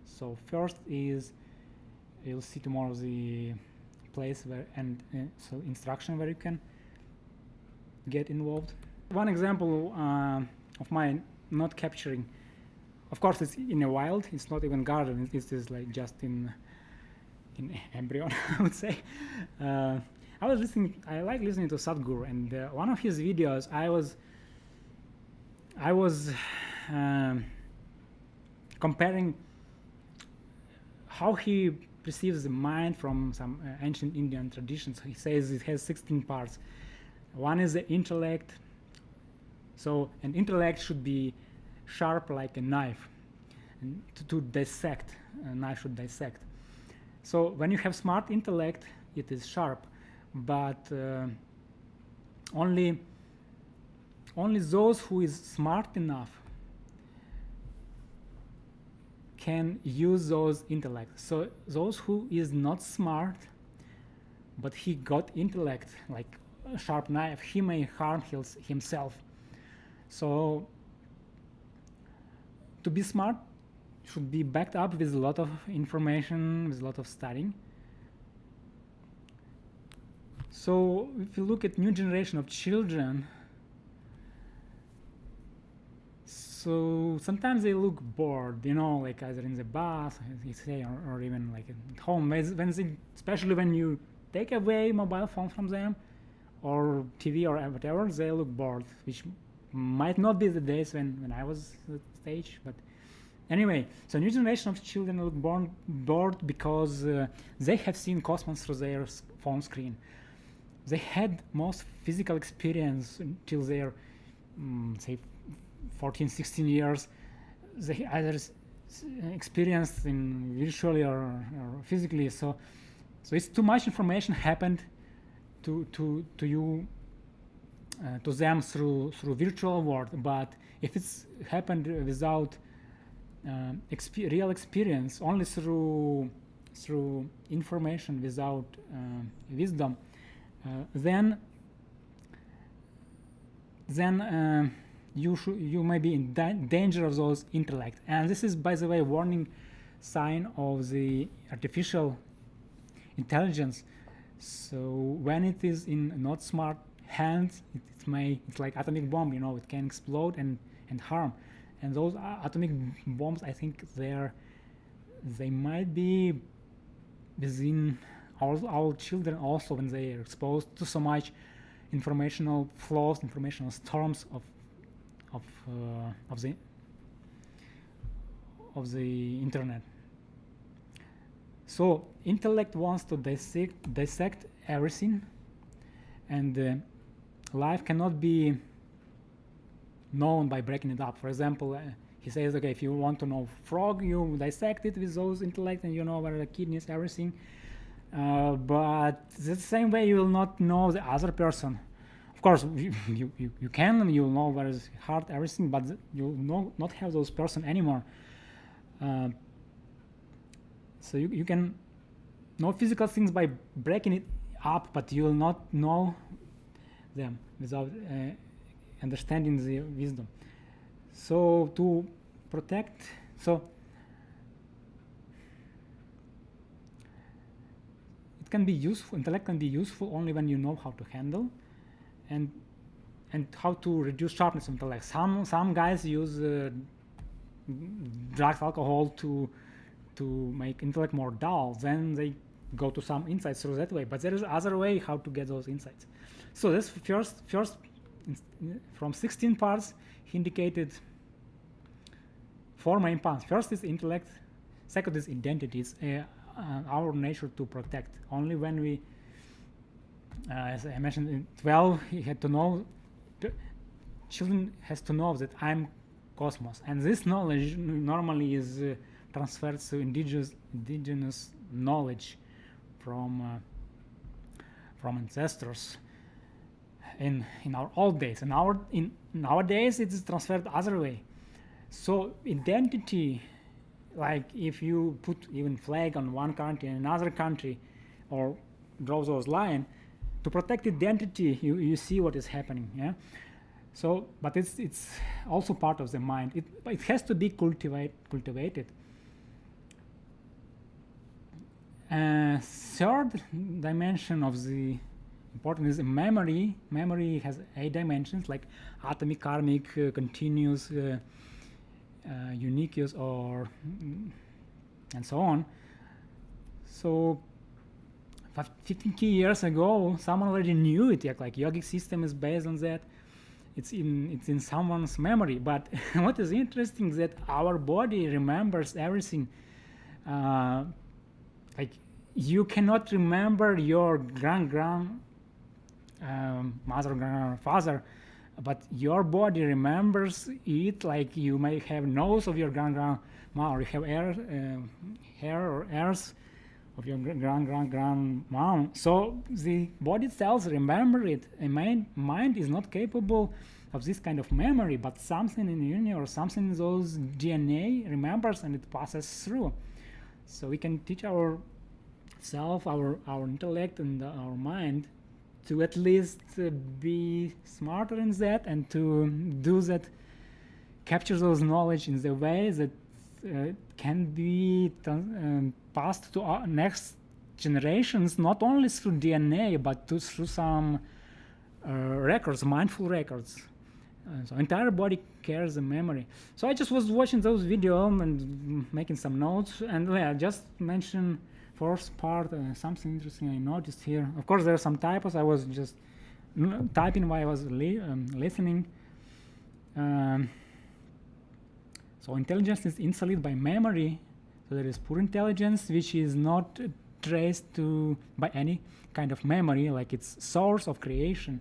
So first is, you'll see tomorrow the place where, and so instruction where you can get involved. One example of mine not capturing, of course it's in a wild, it's not even garden, it is like just in embryo, I would say. I like listening to Sadhguru, and one of his videos, I was comparing how he perceives the mind from some ancient Indian traditions. He says it has 16 parts. One is the intellect. So an intellect should be sharp like a knife, and to dissect, a knife should dissect. So when you have smart intellect, it is sharp, but only those who is smart enough can use those intellects. So those who is not smart, but he got intellect, like a sharp knife, he may harm himself. So to be smart should be backed up with a lot of information, with a lot of studying. So if you look at new generation of children, so sometimes they look bored, you know, like either in the bus, you say, or even like at home. Especially when you take away mobile phone from them, or TV or whatever, they look bored, which might not be the days when I was at stage. But anyway, so new generation of children look bored because they have seen cosmos through their phone screen. They had most physical experience until their, say, 14, 16 years. They either experienced in virtually or physically. So it's too much information happened to you, to them through virtual world. But if it's happened without real experience, only through information, without wisdom, then you may be in danger of those intellect. And this is, by the way, warning sign of the artificial intelligence. So when it is in not smart hands, it's like atomic bomb, you know, it can explode and harm. And those atomic bombs, I think they might be within our children also, when they are exposed to so much informational flows, informational storms of the internet. So intellect wants to dissect everything, and life cannot be known by breaking it up. For example, he says, okay, if you want to know frog, you dissect it with those intellect, and you know where the kidneys, everything. But the same way, you will not know the other person. Of course, you'll know where is heart, everything, but you'll not have those person anymore. So you can know physical things by breaking it up, but you will not know them without understanding the wisdom. So to protect, so it can be useful, intellect can be useful only when you know how to handle and how to reduce sharpness of intellect. Some guys use drugs, alcohol to make intellect more dull. Then they go to some insights through that way. But there is other way how to get those insights. So this first from 16 parts, he indicated 4 main parts. First is intellect. Second is identity. It's our nature to protect. Only when we, as I mentioned in 12, he had to know. Children has to know that I'm cosmos, and this knowledge normally is transferred to indigenous knowledge from ancestors in our old days. And nowadays it is transferred the other way. So identity, like if you put even flag on one country and another country, or draw those line, to protect identity, you see what is happening. Yeah. So, but it's also part of the mind. It has to be cultivated. Third dimension of the important is memory. Memory has 8 dimensions, like atomic, karmic, continuous, unique, or and so on. So 50 years ago, someone already knew it. Like yogic system is based on that. It's in someone's memory. But what is interesting is that our body remembers everything. Like you cannot remember your mother, grandfather, but your body remembers it. Like you may have nose of your grandma, or you have hair or hairs of your grandmom. So the body cells remember it. A mind is not capable of this kind of memory, but something in the universe, something in those DNA remembers, and it passes through. So we can teach our self, our intellect, and our mind to at least be smarter in that, and to do that, capture those knowledge in the way that can be passed to our next generations, not only through DNA, but through some records, mindful records. So entire body carries a memory. So I just was watching those videos and making some notes, and I just mentioned first part, something interesting I noticed here. Of course, there are some typos. I was just typing while I was listening. So intelligence is insulated by memory. So there is pure intelligence, which is not traced by any kind of memory, like it's source of creation.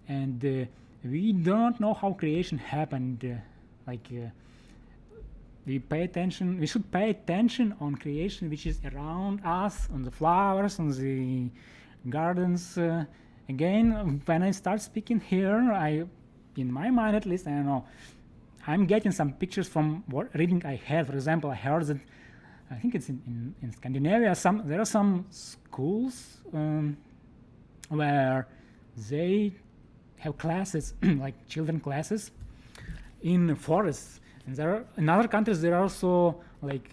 And we don't know how creation happened. We should pay attention on creation, which is around us, on the flowers, on the gardens. Again, when I start speaking here, in my mind at least, I don't know, I'm getting some pictures from what reading I had. For example, I heard that, I think it's in Scandinavia, there are some schools where they have classes, like children classes, in forests. And in other countries, there are also like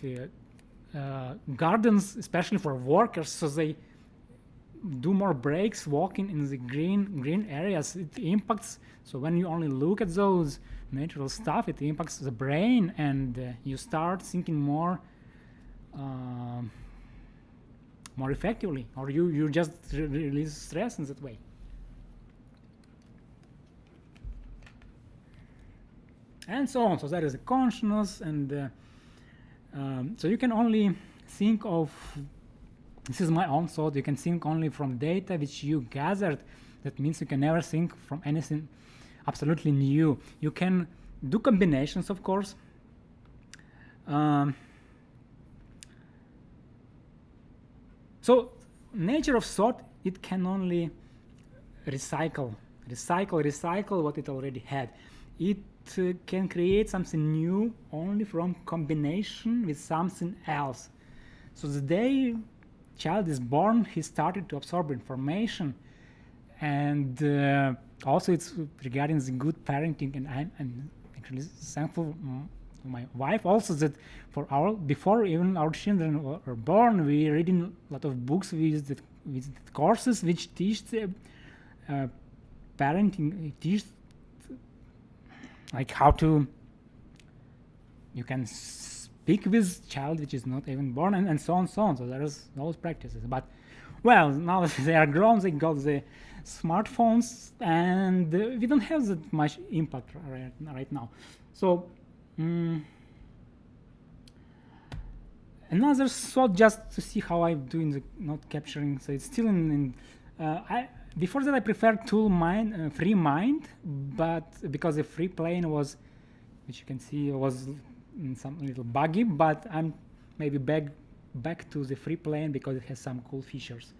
gardens, especially for workers, so they do more breaks walking in the green areas. It impacts, so when you only look at those natural stuff, it impacts the brain, and you start thinking more effectively, or you just release stress in that way. And so on. So there is a consciousness, and so you can only think of, this is my own thought, you can think only from data which you gathered. That means you can never think from anything absolutely new. You can do combinations, of course. So nature of thought, it can only recycle what it already had. It can create something new only from combination with something else. So the day child is born, he started to absorb information, and also it's regarding the good parenting, and I'm actually thankful to my wife also that for our before even our children were born, we reading a lot of books with courses which teach the parenting, teach like how to you can speak with child which is not even born, and so on, so on. So there's those practices. But well, now they are grown, they got the smartphones, and we don't have that much impact right now. So another thought, just to see how I'm doing the not capturing. So it's still before that I preferred FreeMind, but because the free plane was, which you can see, was some little buggy, but I'm maybe back to the free plane because it has some cool features.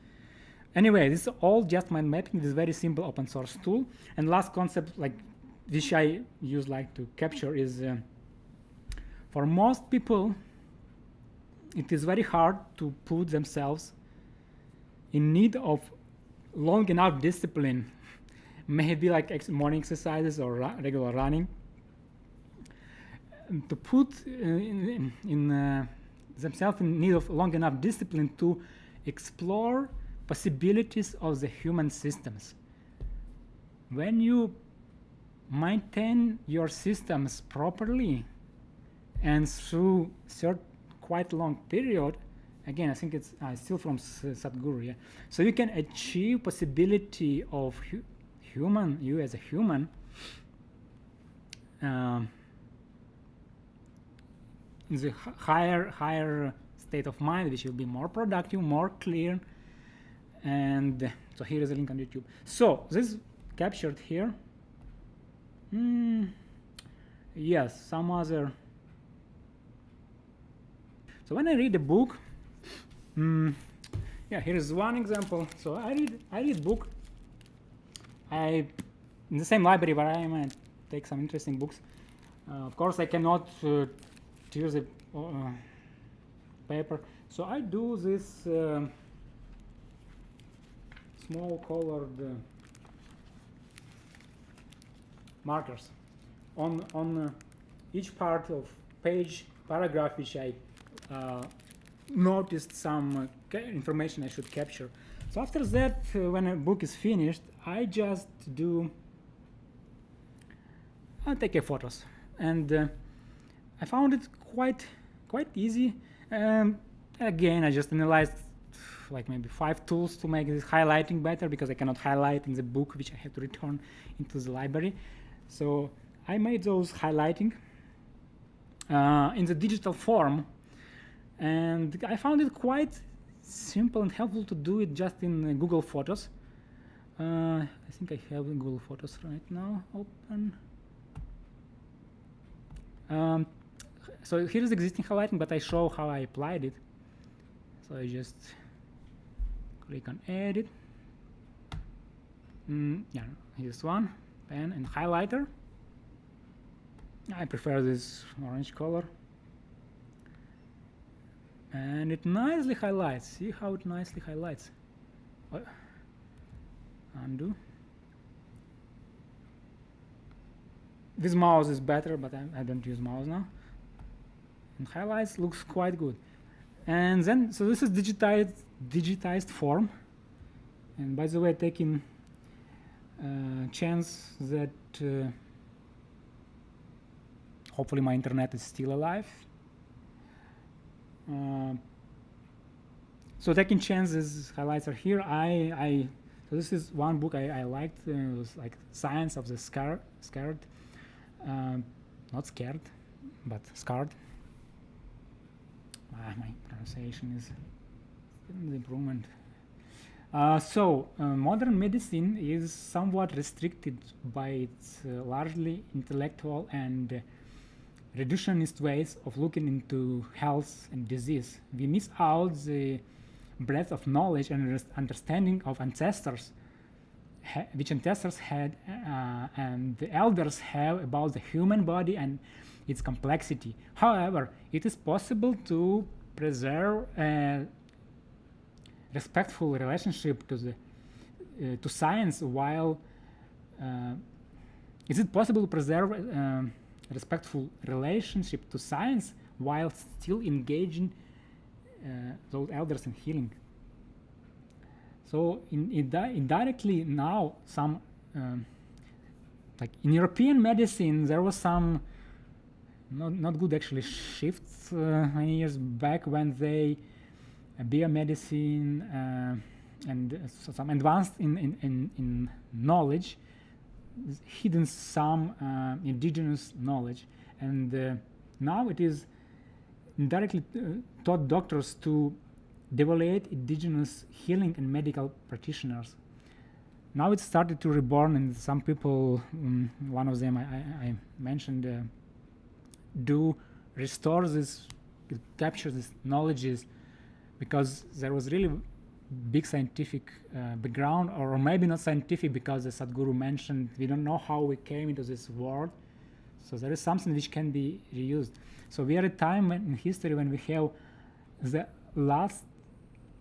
Anyway, this is all just mind mapping. This very simple open source tool. And last concept, like which I use like to capture, is for most people it is very hard to put themselves in need of long enough discipline, maybe like morning exercises or regular running, to put themselves in need of long enough discipline to explore possibilities of the human systems. When you maintain your systems properly and through quite long period, again, I think it's still from Sadhguru, yeah. So you can achieve possibility of you as a human in the higher state of mind, which will be more productive, more clear. And so here is a link on YouTube. So this is captured here. Yes, some other. So when I read a book, yeah, here is one example. So I read book. In the same library where I am, I take some interesting books. Of course, I cannot choose a paper. So I do this small colored markers on each part of paragraph, which I noticed some information I should capture. So after that, when a book is finished, I just I'll take photos, and I found it quite easy. Again, I just analyzed like maybe 5 tools to make this highlighting better, because I cannot highlight in the book, which I have to return into the library. So I made those highlighting in the digital form, and I found it quite simple and helpful to do it just in Google Photos. I think I have Google Photos right now open. So here is existing highlighting, but I show how I applied it. So I just click on edit. Yeah, here's one, pen and highlighter. I prefer this orange color. And it nicely highlights. See how it nicely highlights. Undo. This mouse is better, but I don't use mouse now. And highlights looks quite good. And then, so this is digitized form. And by the way, taking chance that hopefully my internet is still alive. So taking chances, highlights are here. So this is one book I liked. It was like Science of the Scared. Not scared, but scarred. My pronunciation is an improvement. So modern medicine is somewhat restricted by its largely intellectual and reductionist ways of looking into health and disease. We miss out the breadth of knowledge and understanding of ancestors, which ancestors had and the elders have about the human body and its complexity. However, it is possible to preserve a respectful relationship to to science while is it possible to preserve a respectful relationship to science while still engaging those elders in healing? So indirectly now some like in European medicine there was some not good actually shifts many years back when they biomedicine and some advanced in knowledge hidden some indigenous knowledge, and now it is indirectly taught doctors to devaluate indigenous healing and medical practitioners. Now it started to reborn, and some people, one of them I mentioned, do restore this, capture these knowledges, because there was really big scientific background, or maybe not scientific, because as Sadhguru mentioned, we don't know how we came into this world. So there is something which can be reused. So we are at a time in history when we have the last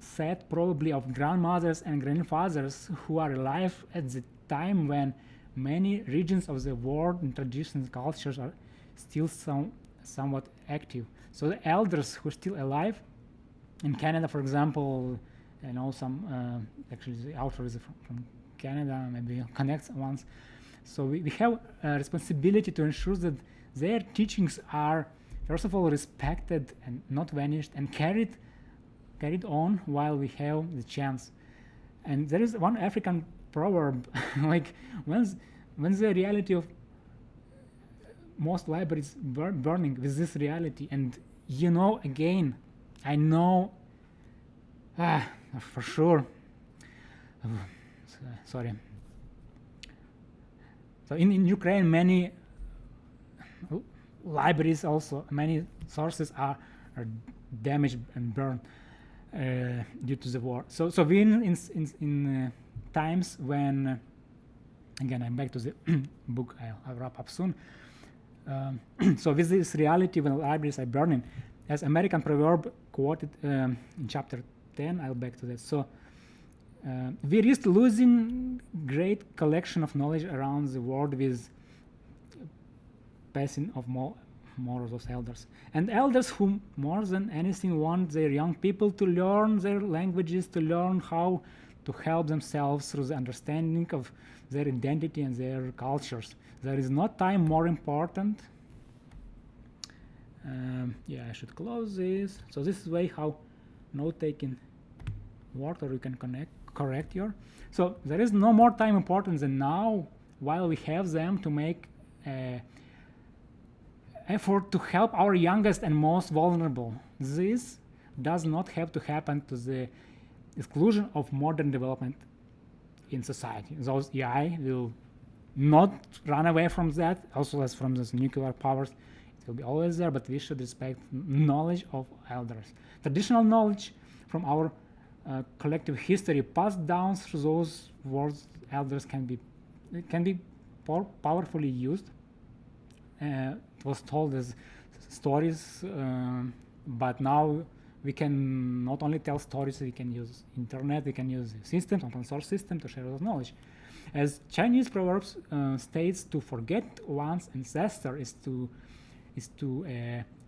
set probably of grandmothers and grandfathers who are alive at the time when many regions of the world and traditions and cultures are still somewhat active. So the elders who are still alive in Canada, for example, I know some, actually the author is from Canada, maybe connects once. So we have a responsibility to ensure that their teachings are, first of all, respected and not vanished, and carried on while we have the chance. And there is one African proverb, like when the reality of most libraries burning with this reality, and again, I know, for sure, sorry. So in Ukraine, many libraries also, many sources are damaged and burned due to the war. So we in times when, again, I'm back to the book, I'll wrap up soon. So with this reality, when libraries are burning, as American proverb quoted in chapter 10, I'll back to that. So we risk losing great collection of knowledge around the world with passing of more of those elders. And elders who more than anything want their young people to learn their languages, to learn how to help themselves through the understanding of their identity and their cultures. There is no time more important. Yeah, I should close this. So this is way how note-taking works, or you can correct your. So there is no more time important than now, while we have them, to make effort to help our youngest and most vulnerable. This does not have to happen to the exclusion of modern development in society. Those AI will not run away from that, also as from those nuclear powers. It will be always there, but we should respect knowledge of elders. Traditional knowledge from our collective history passed down through those words elders can be powerfully used. It was told as stories, but now we can not only tell stories, we can use internet, we can use systems, open source system to share those knowledge. As Chinese proverbs states, to forget one's ancestor is to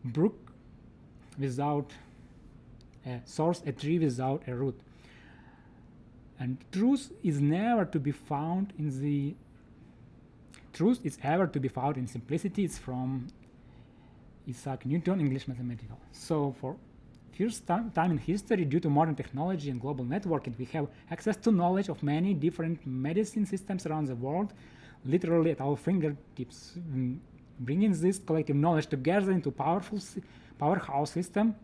brook without a source, a tree without a root. And truth is ever to be found in simplicity. It's from Isaac Newton, English Mathematical. So for first time in history, due to modern technology and global networking, we have access to knowledge of many different medicine systems around the world, literally at our fingertips. Bringing this collective knowledge together into powerful powerhouse system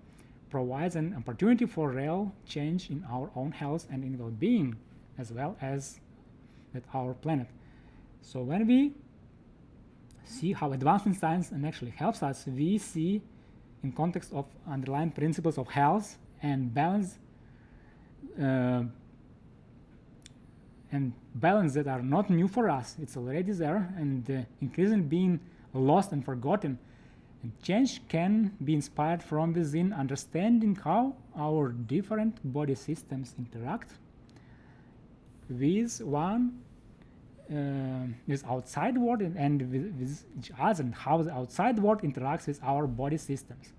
provides an opportunity for real change in our own health and in well-being, as well as at our planet. So when we see how advancement science actually helps us, we see in context of underlying principles of health and balance that are not new for us. It's already there and increasingly being lost and forgotten. And change can be inspired from within, understanding how our different body systems interact with with outside world and with each other, and how the outside world interacts with our body systems.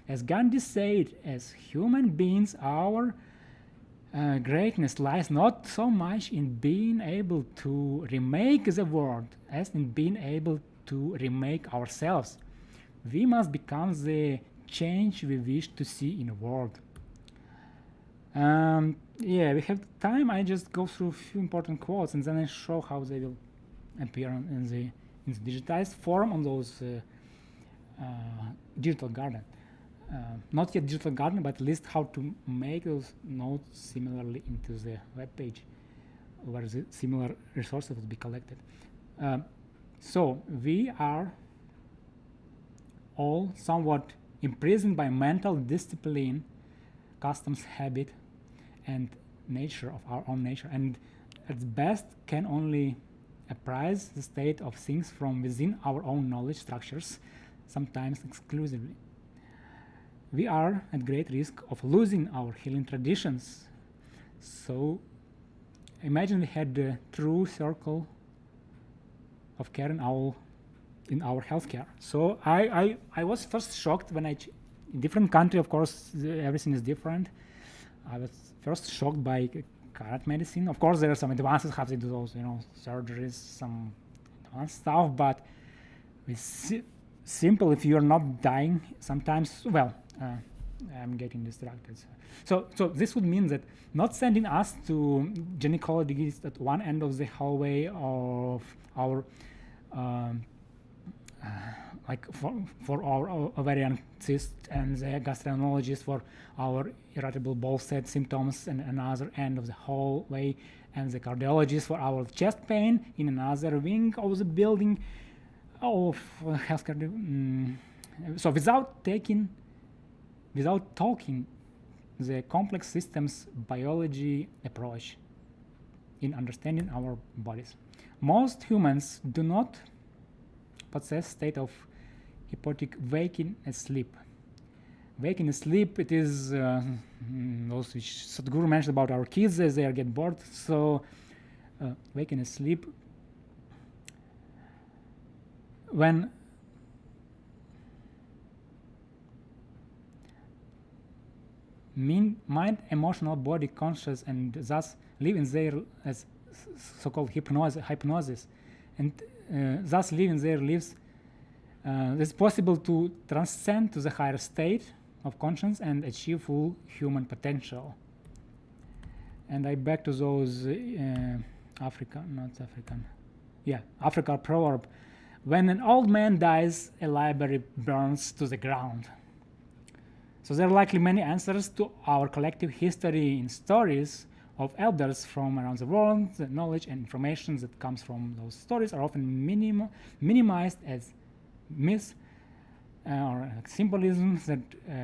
As Gandhi said, as human beings, our greatness lies not so much in being able to remake the world as in being able to remake ourselves. We must become the change we wish to see in the world. Yeah, we have time. I just go through a few important quotes and then I show how they will appear in the digitized form on those digital garden. Not yet digital garden, but at least how to make those notes similarly into the web page where the similar resources will be collected. So we are all somewhat imprisoned by mental discipline, customs, habit, and nature of our own nature, and at best can only apprise the state of things from within our own knowledge structures, sometimes exclusively. We are at great risk of losing our healing traditions. So imagine we had a true circle of care in our healthcare. So I was first shocked when in different country, of course, everything is different. I was first shocked by current medicine. Of course, there are some advances how they do those, surgeries, some advanced stuff, but with simple, if you're not dying, sometimes, I'm getting distracted. So this would mean that not sending us to gynecologists at one end of the hallway of our like for our ovarian cyst, and the gastroenterologist for our irritable bowel symptoms in another end of the hallway, and the cardiologist for our chest pain in another wing of the building of healthcare. So without talking the complex systems biology approach in understanding our bodies. Most humans do not possess state of hypnotic waking asleep. Waking asleep, it is those which Sadhguru mentioned about our kids as they get bored. So waking asleep, when mind, emotional, body, conscious, and thus live in their as so-called hypnosis, and thus live in their lives, it's possible to transcend to the higher state of conscience and achieve full human potential. And I back to those Africa proverb. When an old man dies, a library burns to the ground. So there are likely many answers to our collective history in stories of elders from around the world. The knowledge and information that comes from those stories are often minimized as myths or symbolism that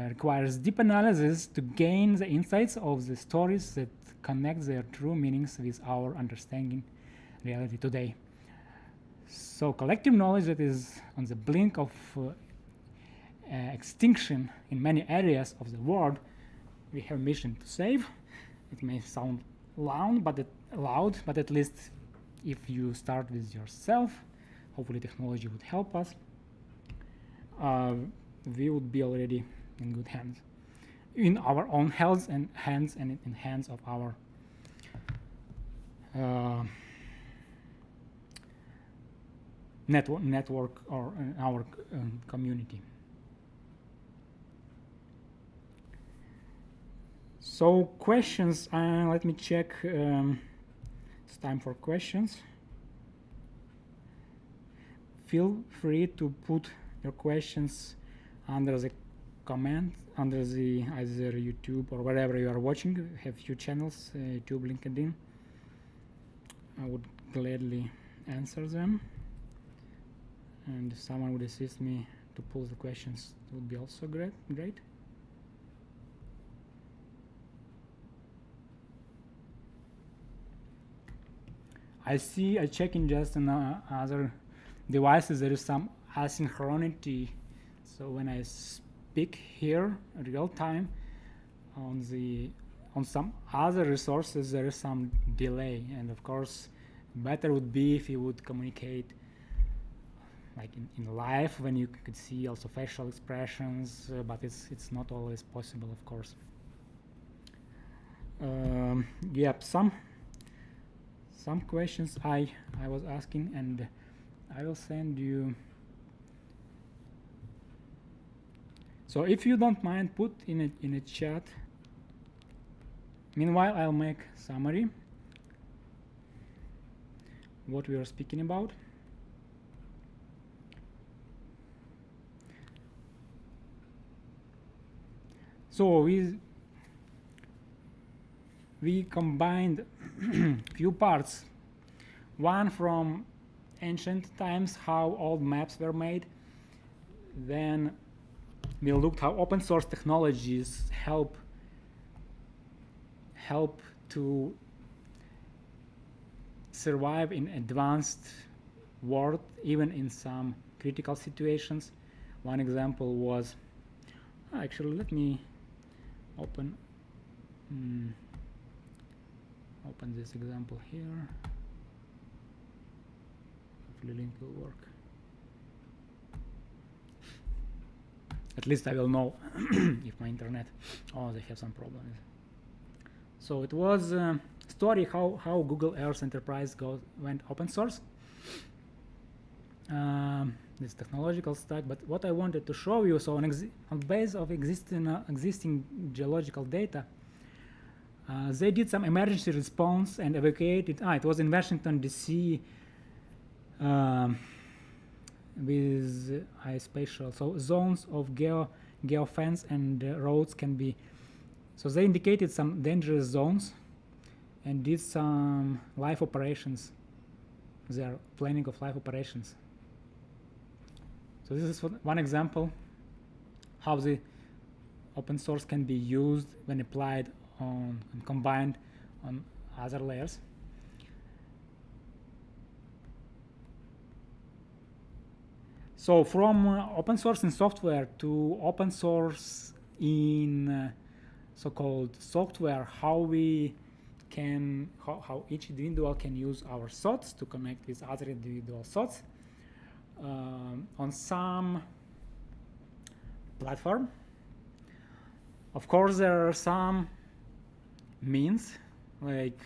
requires deep analysis to gain the insights of the stories that connect their true meanings with our understanding reality today. So collective knowledge that is on the brink of extinction in many areas of the world, we have a mission to save. It may sound loud, but at least if you start with yourself, hopefully technology would help us. We would be already in good hands, in our own hands and in hands of our network or our community. So questions, let me check. It's time for questions. Feel free to put your questions under the comment, under the either YouTube or wherever you are watching. We have few channels, YouTube, LinkedIn. I would gladly answer them. And if someone would assist me to pull the questions, it would be also great. I check in just on other devices, there is some asynchronity. So when I speak here real time on the on some other resources there is some delay, and of course better would be if you would communicate like in live, when you could see also facial expressions, but it's not always possible, of course. Yep, some questions I was asking, and I will send you. So if you don't mind, put in a chat. Meanwhile, I'll make summary what we are speaking about. So we combined few parts. One from ancient times, how old maps were made. Then we looked how open source technologies help to survive in advanced world, even in some critical situations. One example was, actually, let me open this example here. Hopefully link will work. At least I will know if my internet, they have some problems. So it was a story how Google Earth Enterprise went open source. This technological stack, but what I wanted to show you, so on base of existing geological data, they did some emergency response and evacuated. It was in Washington D.C. With spatial, so zones of geofence and roads can be. So they indicated some dangerous zones and did some live operations. They are planning of live operations. So this is one example how the open source can be used when applied on and combined on other layers. So from open source in software to open source in so-called software, how each individual can use our thoughts to connect with other individual thoughts on some platform. Of course, there are some means, like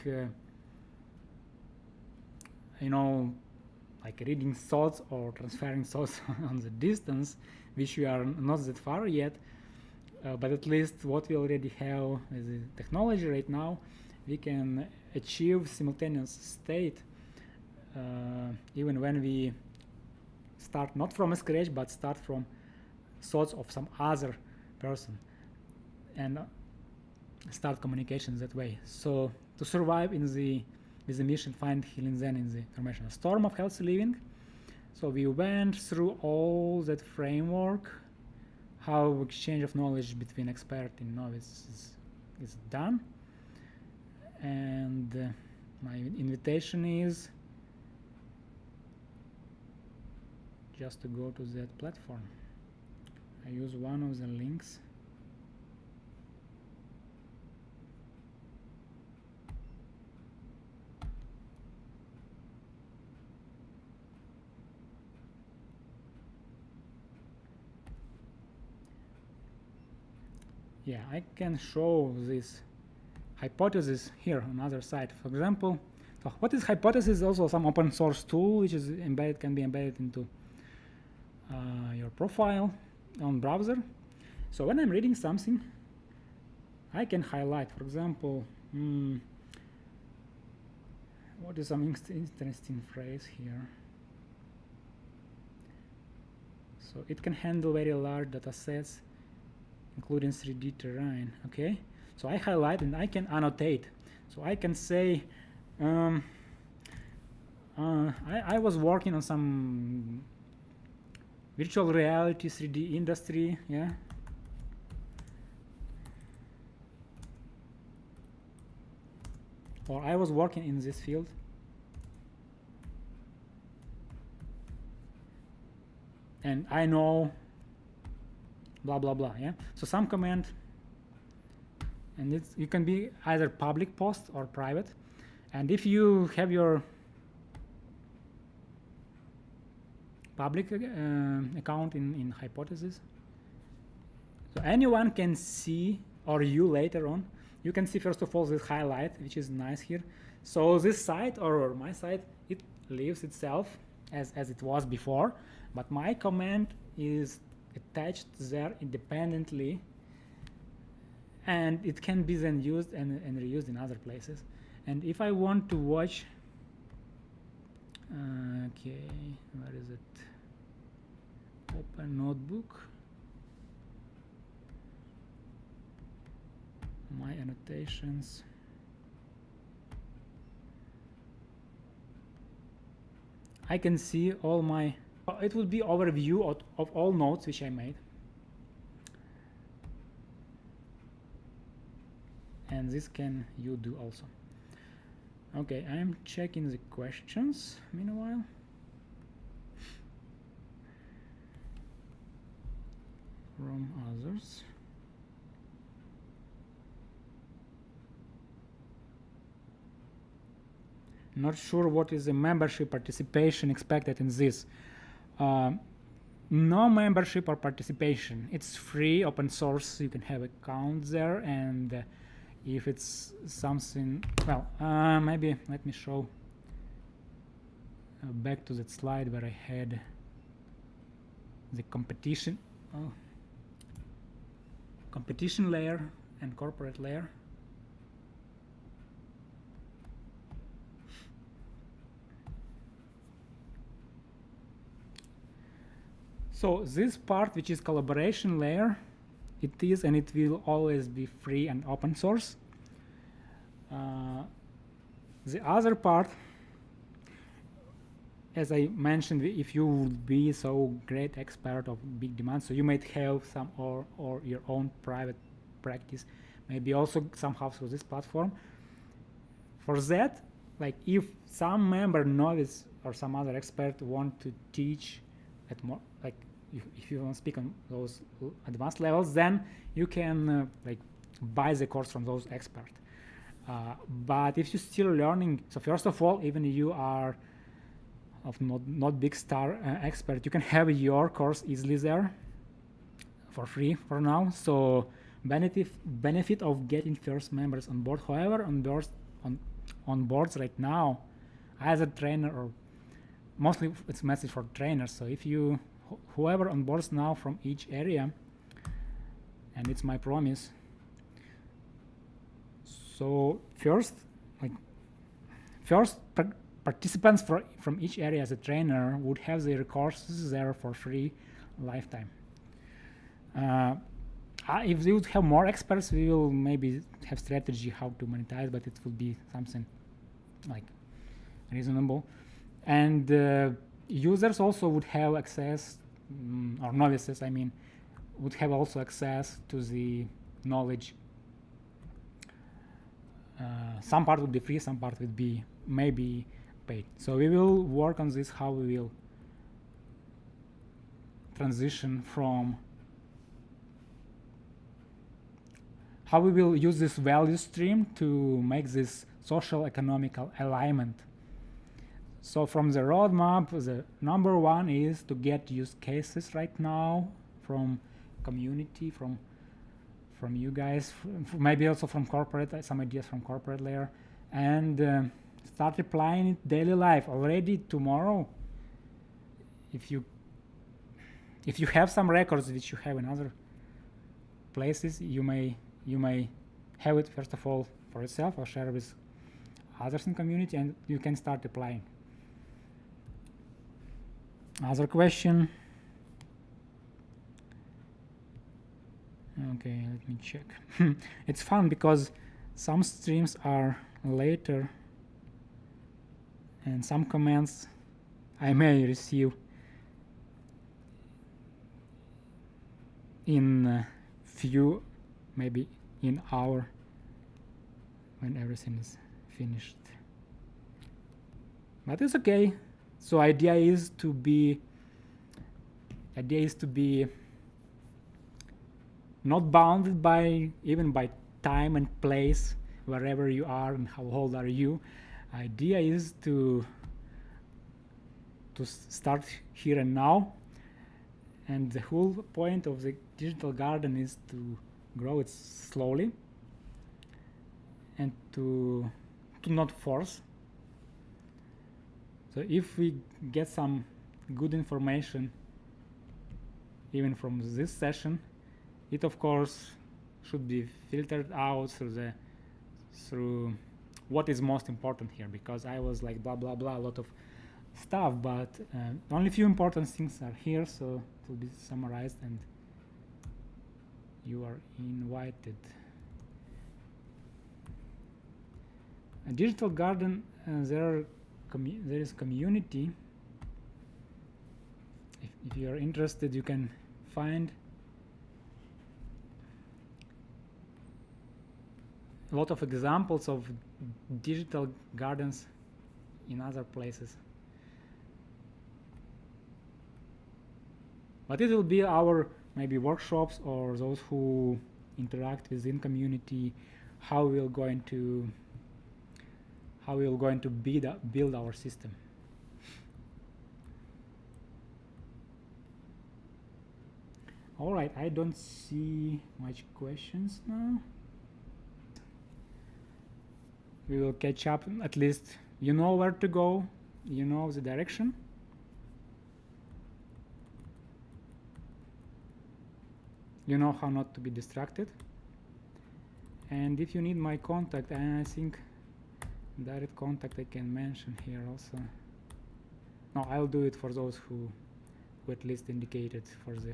like reading thoughts or transferring thoughts on the distance, which we are not that far yet. But at least what we already have with the technology right now, we can achieve simultaneous state even when we start not from scratch, but start from thoughts of some other person and start communication that way. So to survive with the mission Find Healing Zen in the informational storm of healthy living, so we went through all that framework, how exchange of knowledge between expert and novice is done. And my invitation is just to go to that platform. I use one of the links. Yeah, I can show this hypothesis here on the other side. For example, so what is hypothesis? Is also some open source tool which is embedded, can be embedded into your profile on browser. So when I'm reading something, I can highlight, for example, what is some interesting phrase here? So it can handle very large data sets, including 3D terrain. Okay, so I highlight and I can annotate. So I can say I was working on some virtual reality 3D industry, yeah. Or I was working in this field. And I know blah blah blah, yeah. So some comment and you can be either public post or private. And if you have your public account in Hypothesis, so anyone can see, or you later on, you can see first of all this highlight, which is nice here. So this site, or my site, it leaves itself as it was before, but my comment is attached there independently, and it can be then used and reused in other places. And if I want to watch, okay, where is it? Open notebook, my annotations. I can see all my, it would be overview of all notes which I made. And this can you do also. Okay, I'm checking the questions meanwhile. From others. Not sure what is the membership participation expected in this. No membership or participation. It's free, open source. You can have accounts there, and if it's something, well, maybe let me show back to that slide where I had the competition. Oh. Competition layer and corporate layer. So this part, which is collaboration layer, it is and it will always be free and open source. The other part, as I mentioned, if you would be so great expert of big demand, so you might have some or your own private practice, maybe also somehow through this platform. For that, like if some member novice or some other expert want to teach at more, like if you want to speak on those advanced levels, then you can like buy the course from those experts. But if you're still learning, so first of all, even if you are of not big star expert, you can have your course easily there for free for now. So benefit of getting first members on board. However, on boards right now, as a trainer, or mostly it's a message for trainers. So if you whoever on boards now from each area, and it's my promise. So first participants from each area as a trainer would have their courses there for free lifetime. If we would have more experts, we will maybe have strategy how to monetize, but it would be something like reasonable. And users also would have access, or novices, I mean, would have also access to the knowledge. Some part would be free, some part would be maybe paid. So we will work on this, how we will transition from, how we will use this value stream to make this social economical alignment. So from the roadmap, the number one is to get use cases right now from community, from you guys, maybe also from corporate, some ideas from corporate layer, and start applying it daily life already tomorrow. If you have some records which you have in other places, you may have it first of all for yourself or share with others in community, and you can start applying. Other question. Okay, let me check. It's fun because some streams are later and some comments I may receive in few, maybe in hour, when everything is finished. But it's okay. So idea is to be not bounded by even by time and place wherever you are and how old are you. Idea is to start here and now, and the whole point of the digital garden is to grow it slowly and to not force. So if we get some good information even from this session, it of course should be filtered out through what is most important here, because I was like blah blah blah a lot of stuff, but only few important things are here, so it will be summarized and you are invited. A digital garden, there is community. If you are interested, you can find a lot of examples of digital gardens in other places. But it will be our maybe workshops or those who interact within community, how we're going to build our system. All right, I don't see much questions now. We will catch up. At least you know where to go, you know the direction. You know how not to be distracted. And if you need my contact, I think direct contact I can mention here also. No, I'll do it for those who at least indicated for the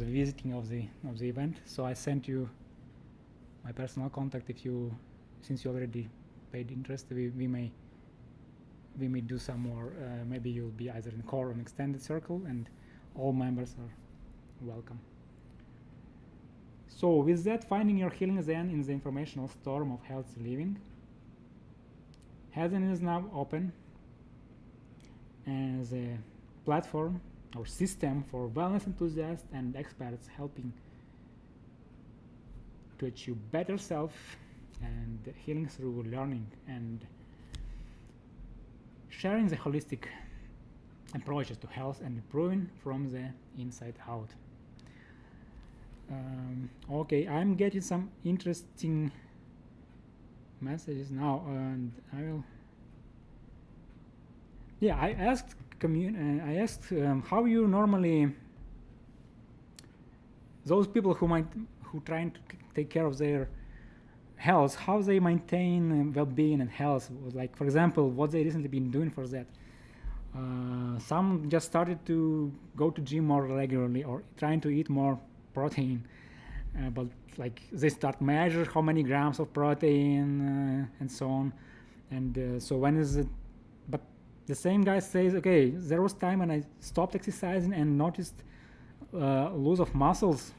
visiting of the event. So I sent you my personal contact. If you, since you already paid interest, we may do some more. Maybe you'll be either in core or an extended circle, and all members are welcome. So with that, finding your healing Zen in the informational storm of healthy living. Helen is now open as a platform or system for wellness enthusiasts and experts, helping to achieve better self and healing through learning and sharing the holistic approaches to health and improving from the inside out. Okay, I'm getting some interesting messages now, and I will. Yeah, I asked how you normally, those people who trying to take care of their health, how they maintain well-being and health. Like, for example, what they recently been doing for that. Some just started to go to gym more regularly or trying to eat more protein, but like they start measure how many grams of protein and so on. And so when is it? But the same guy says, okay, there was time when I stopped exercising and noticed loss of muscles,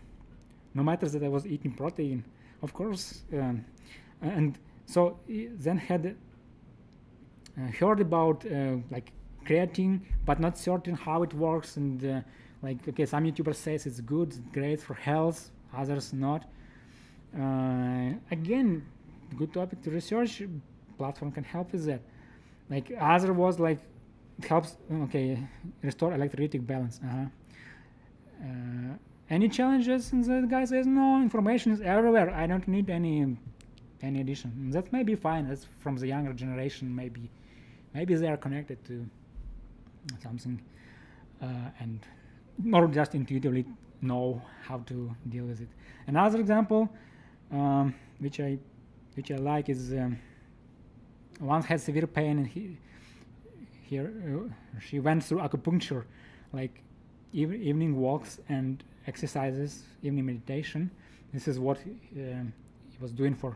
no matter that I was eating protein, of course. And so then had heard about like creatine, but not certain how it works, and like, okay, some YouTubers says it's good, it's great for health, others not. Again, good topic to research. Platform can help with that. Like other was like, it helps, okay, restore electrolytic balance. Any challenges? And the guy says, no, information is everywhere. I don't need any addition. And that may be fine. That's from the younger generation. Maybe they are connected to something, and or just intuitively know how to deal with it. Another example, which I like, is one had severe pain, and she went through acupuncture, like evening walks and exercises, evening meditation. This is what he was doing for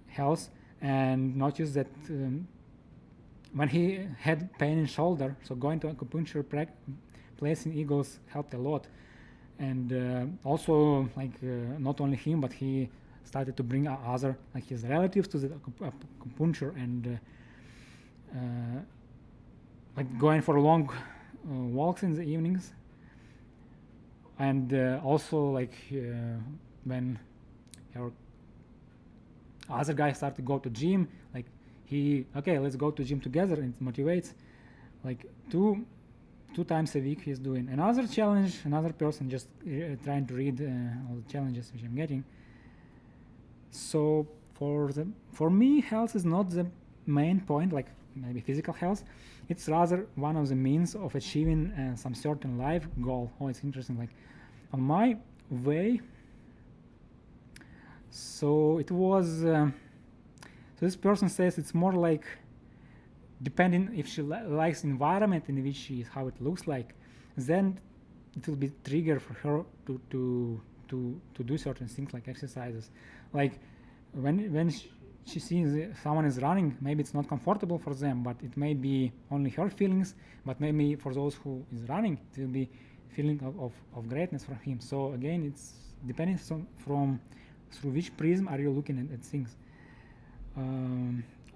health, and noticed that when he had pain in shoulder, so going to acupuncture place in Eagles helped a lot. And also, like, not only him, but he started to bring other, like his relatives, to the acupuncture, and like going for long walks in the evenings. And also like when our other guy started to go to gym, like okay, let's go to gym together, and it motivates. Like two times a week he's doing another challenge, another person just trying to read all the challenges which I'm getting. So for me, health is not the main point, like maybe physical health. It's rather one of the means of achieving some certain life goal. Oh, it's interesting. Like on my way, so it was. So this person says it's more like depending if she likes environment in which she is, how it looks like, then it will be trigger for her to do certain things like exercises. Like when she sees someone is running, maybe it's not comfortable for them, but it may be only her feelings, but maybe for those who is running, it will be feeling of greatness from him. So again, it's depending from through which prism are you looking at things.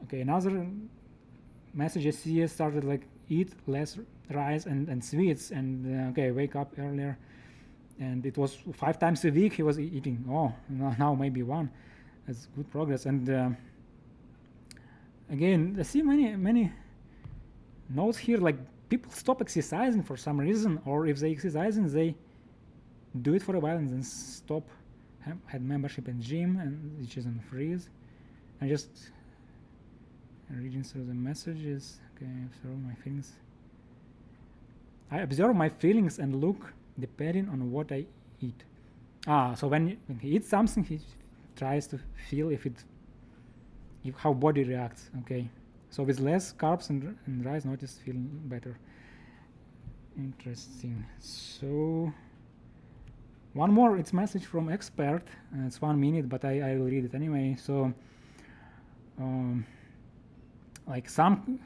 Okay, another message I see started like eat less rice and sweets, and okay, wake up earlier. And it was 5 times a week he was eating. Oh, now maybe one. That's good progress. And again, I see many notes here, like people stop exercising for some reason, or if they exercising, they do it for a while and then stop. Had membership in gym, and which is on freeze. I just reading through the messages. Okay, observe my feelings. I observe my feelings and look depending on what I eat. So when he eats something, he tries to feel if how body reacts. Okay, so with less carbs and rice, notice feeling better. Interesting. So one more, it's message from expert. It's 1 minute, but I will read it anyway. So like some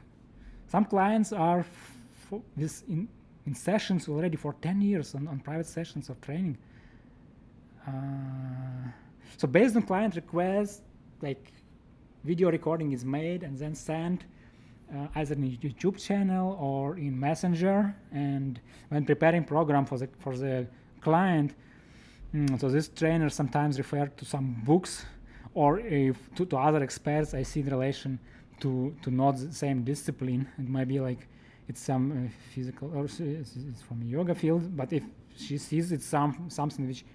clients are in sessions already for 10 years on private sessions of training. So based on client requests, like video recording is made and then sent either in YouTube channel or in Messenger. And when preparing program for the client, so this trainer sometimes refer to some books, or if to other experts. I see the relation to not the same discipline. It might be like it's some physical, or it's from yoga field, but if she sees it's something which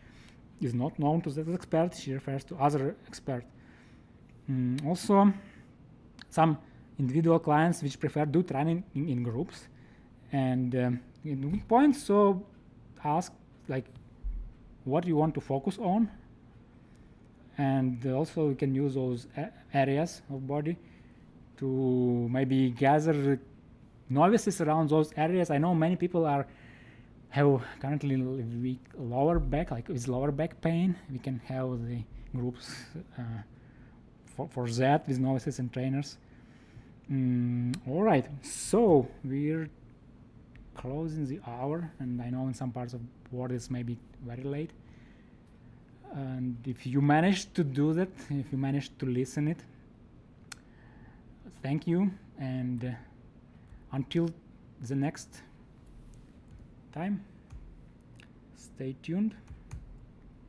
is not known to that expert, she refers to other expert. Also, some individual clients which prefer do training in groups, and in good points. So ask like what you want to focus on, and also you can use those areas of body to maybe gather novices around those areas. I know many people have currently weak lower back, like with lower back pain. We can have the groups for that with novices and trainers. All right, so we're closing the hour, and I know in some parts of the world it's maybe very late. And if you managed to do that, if you managed to listen it, thank you. And until the next time, stay tuned.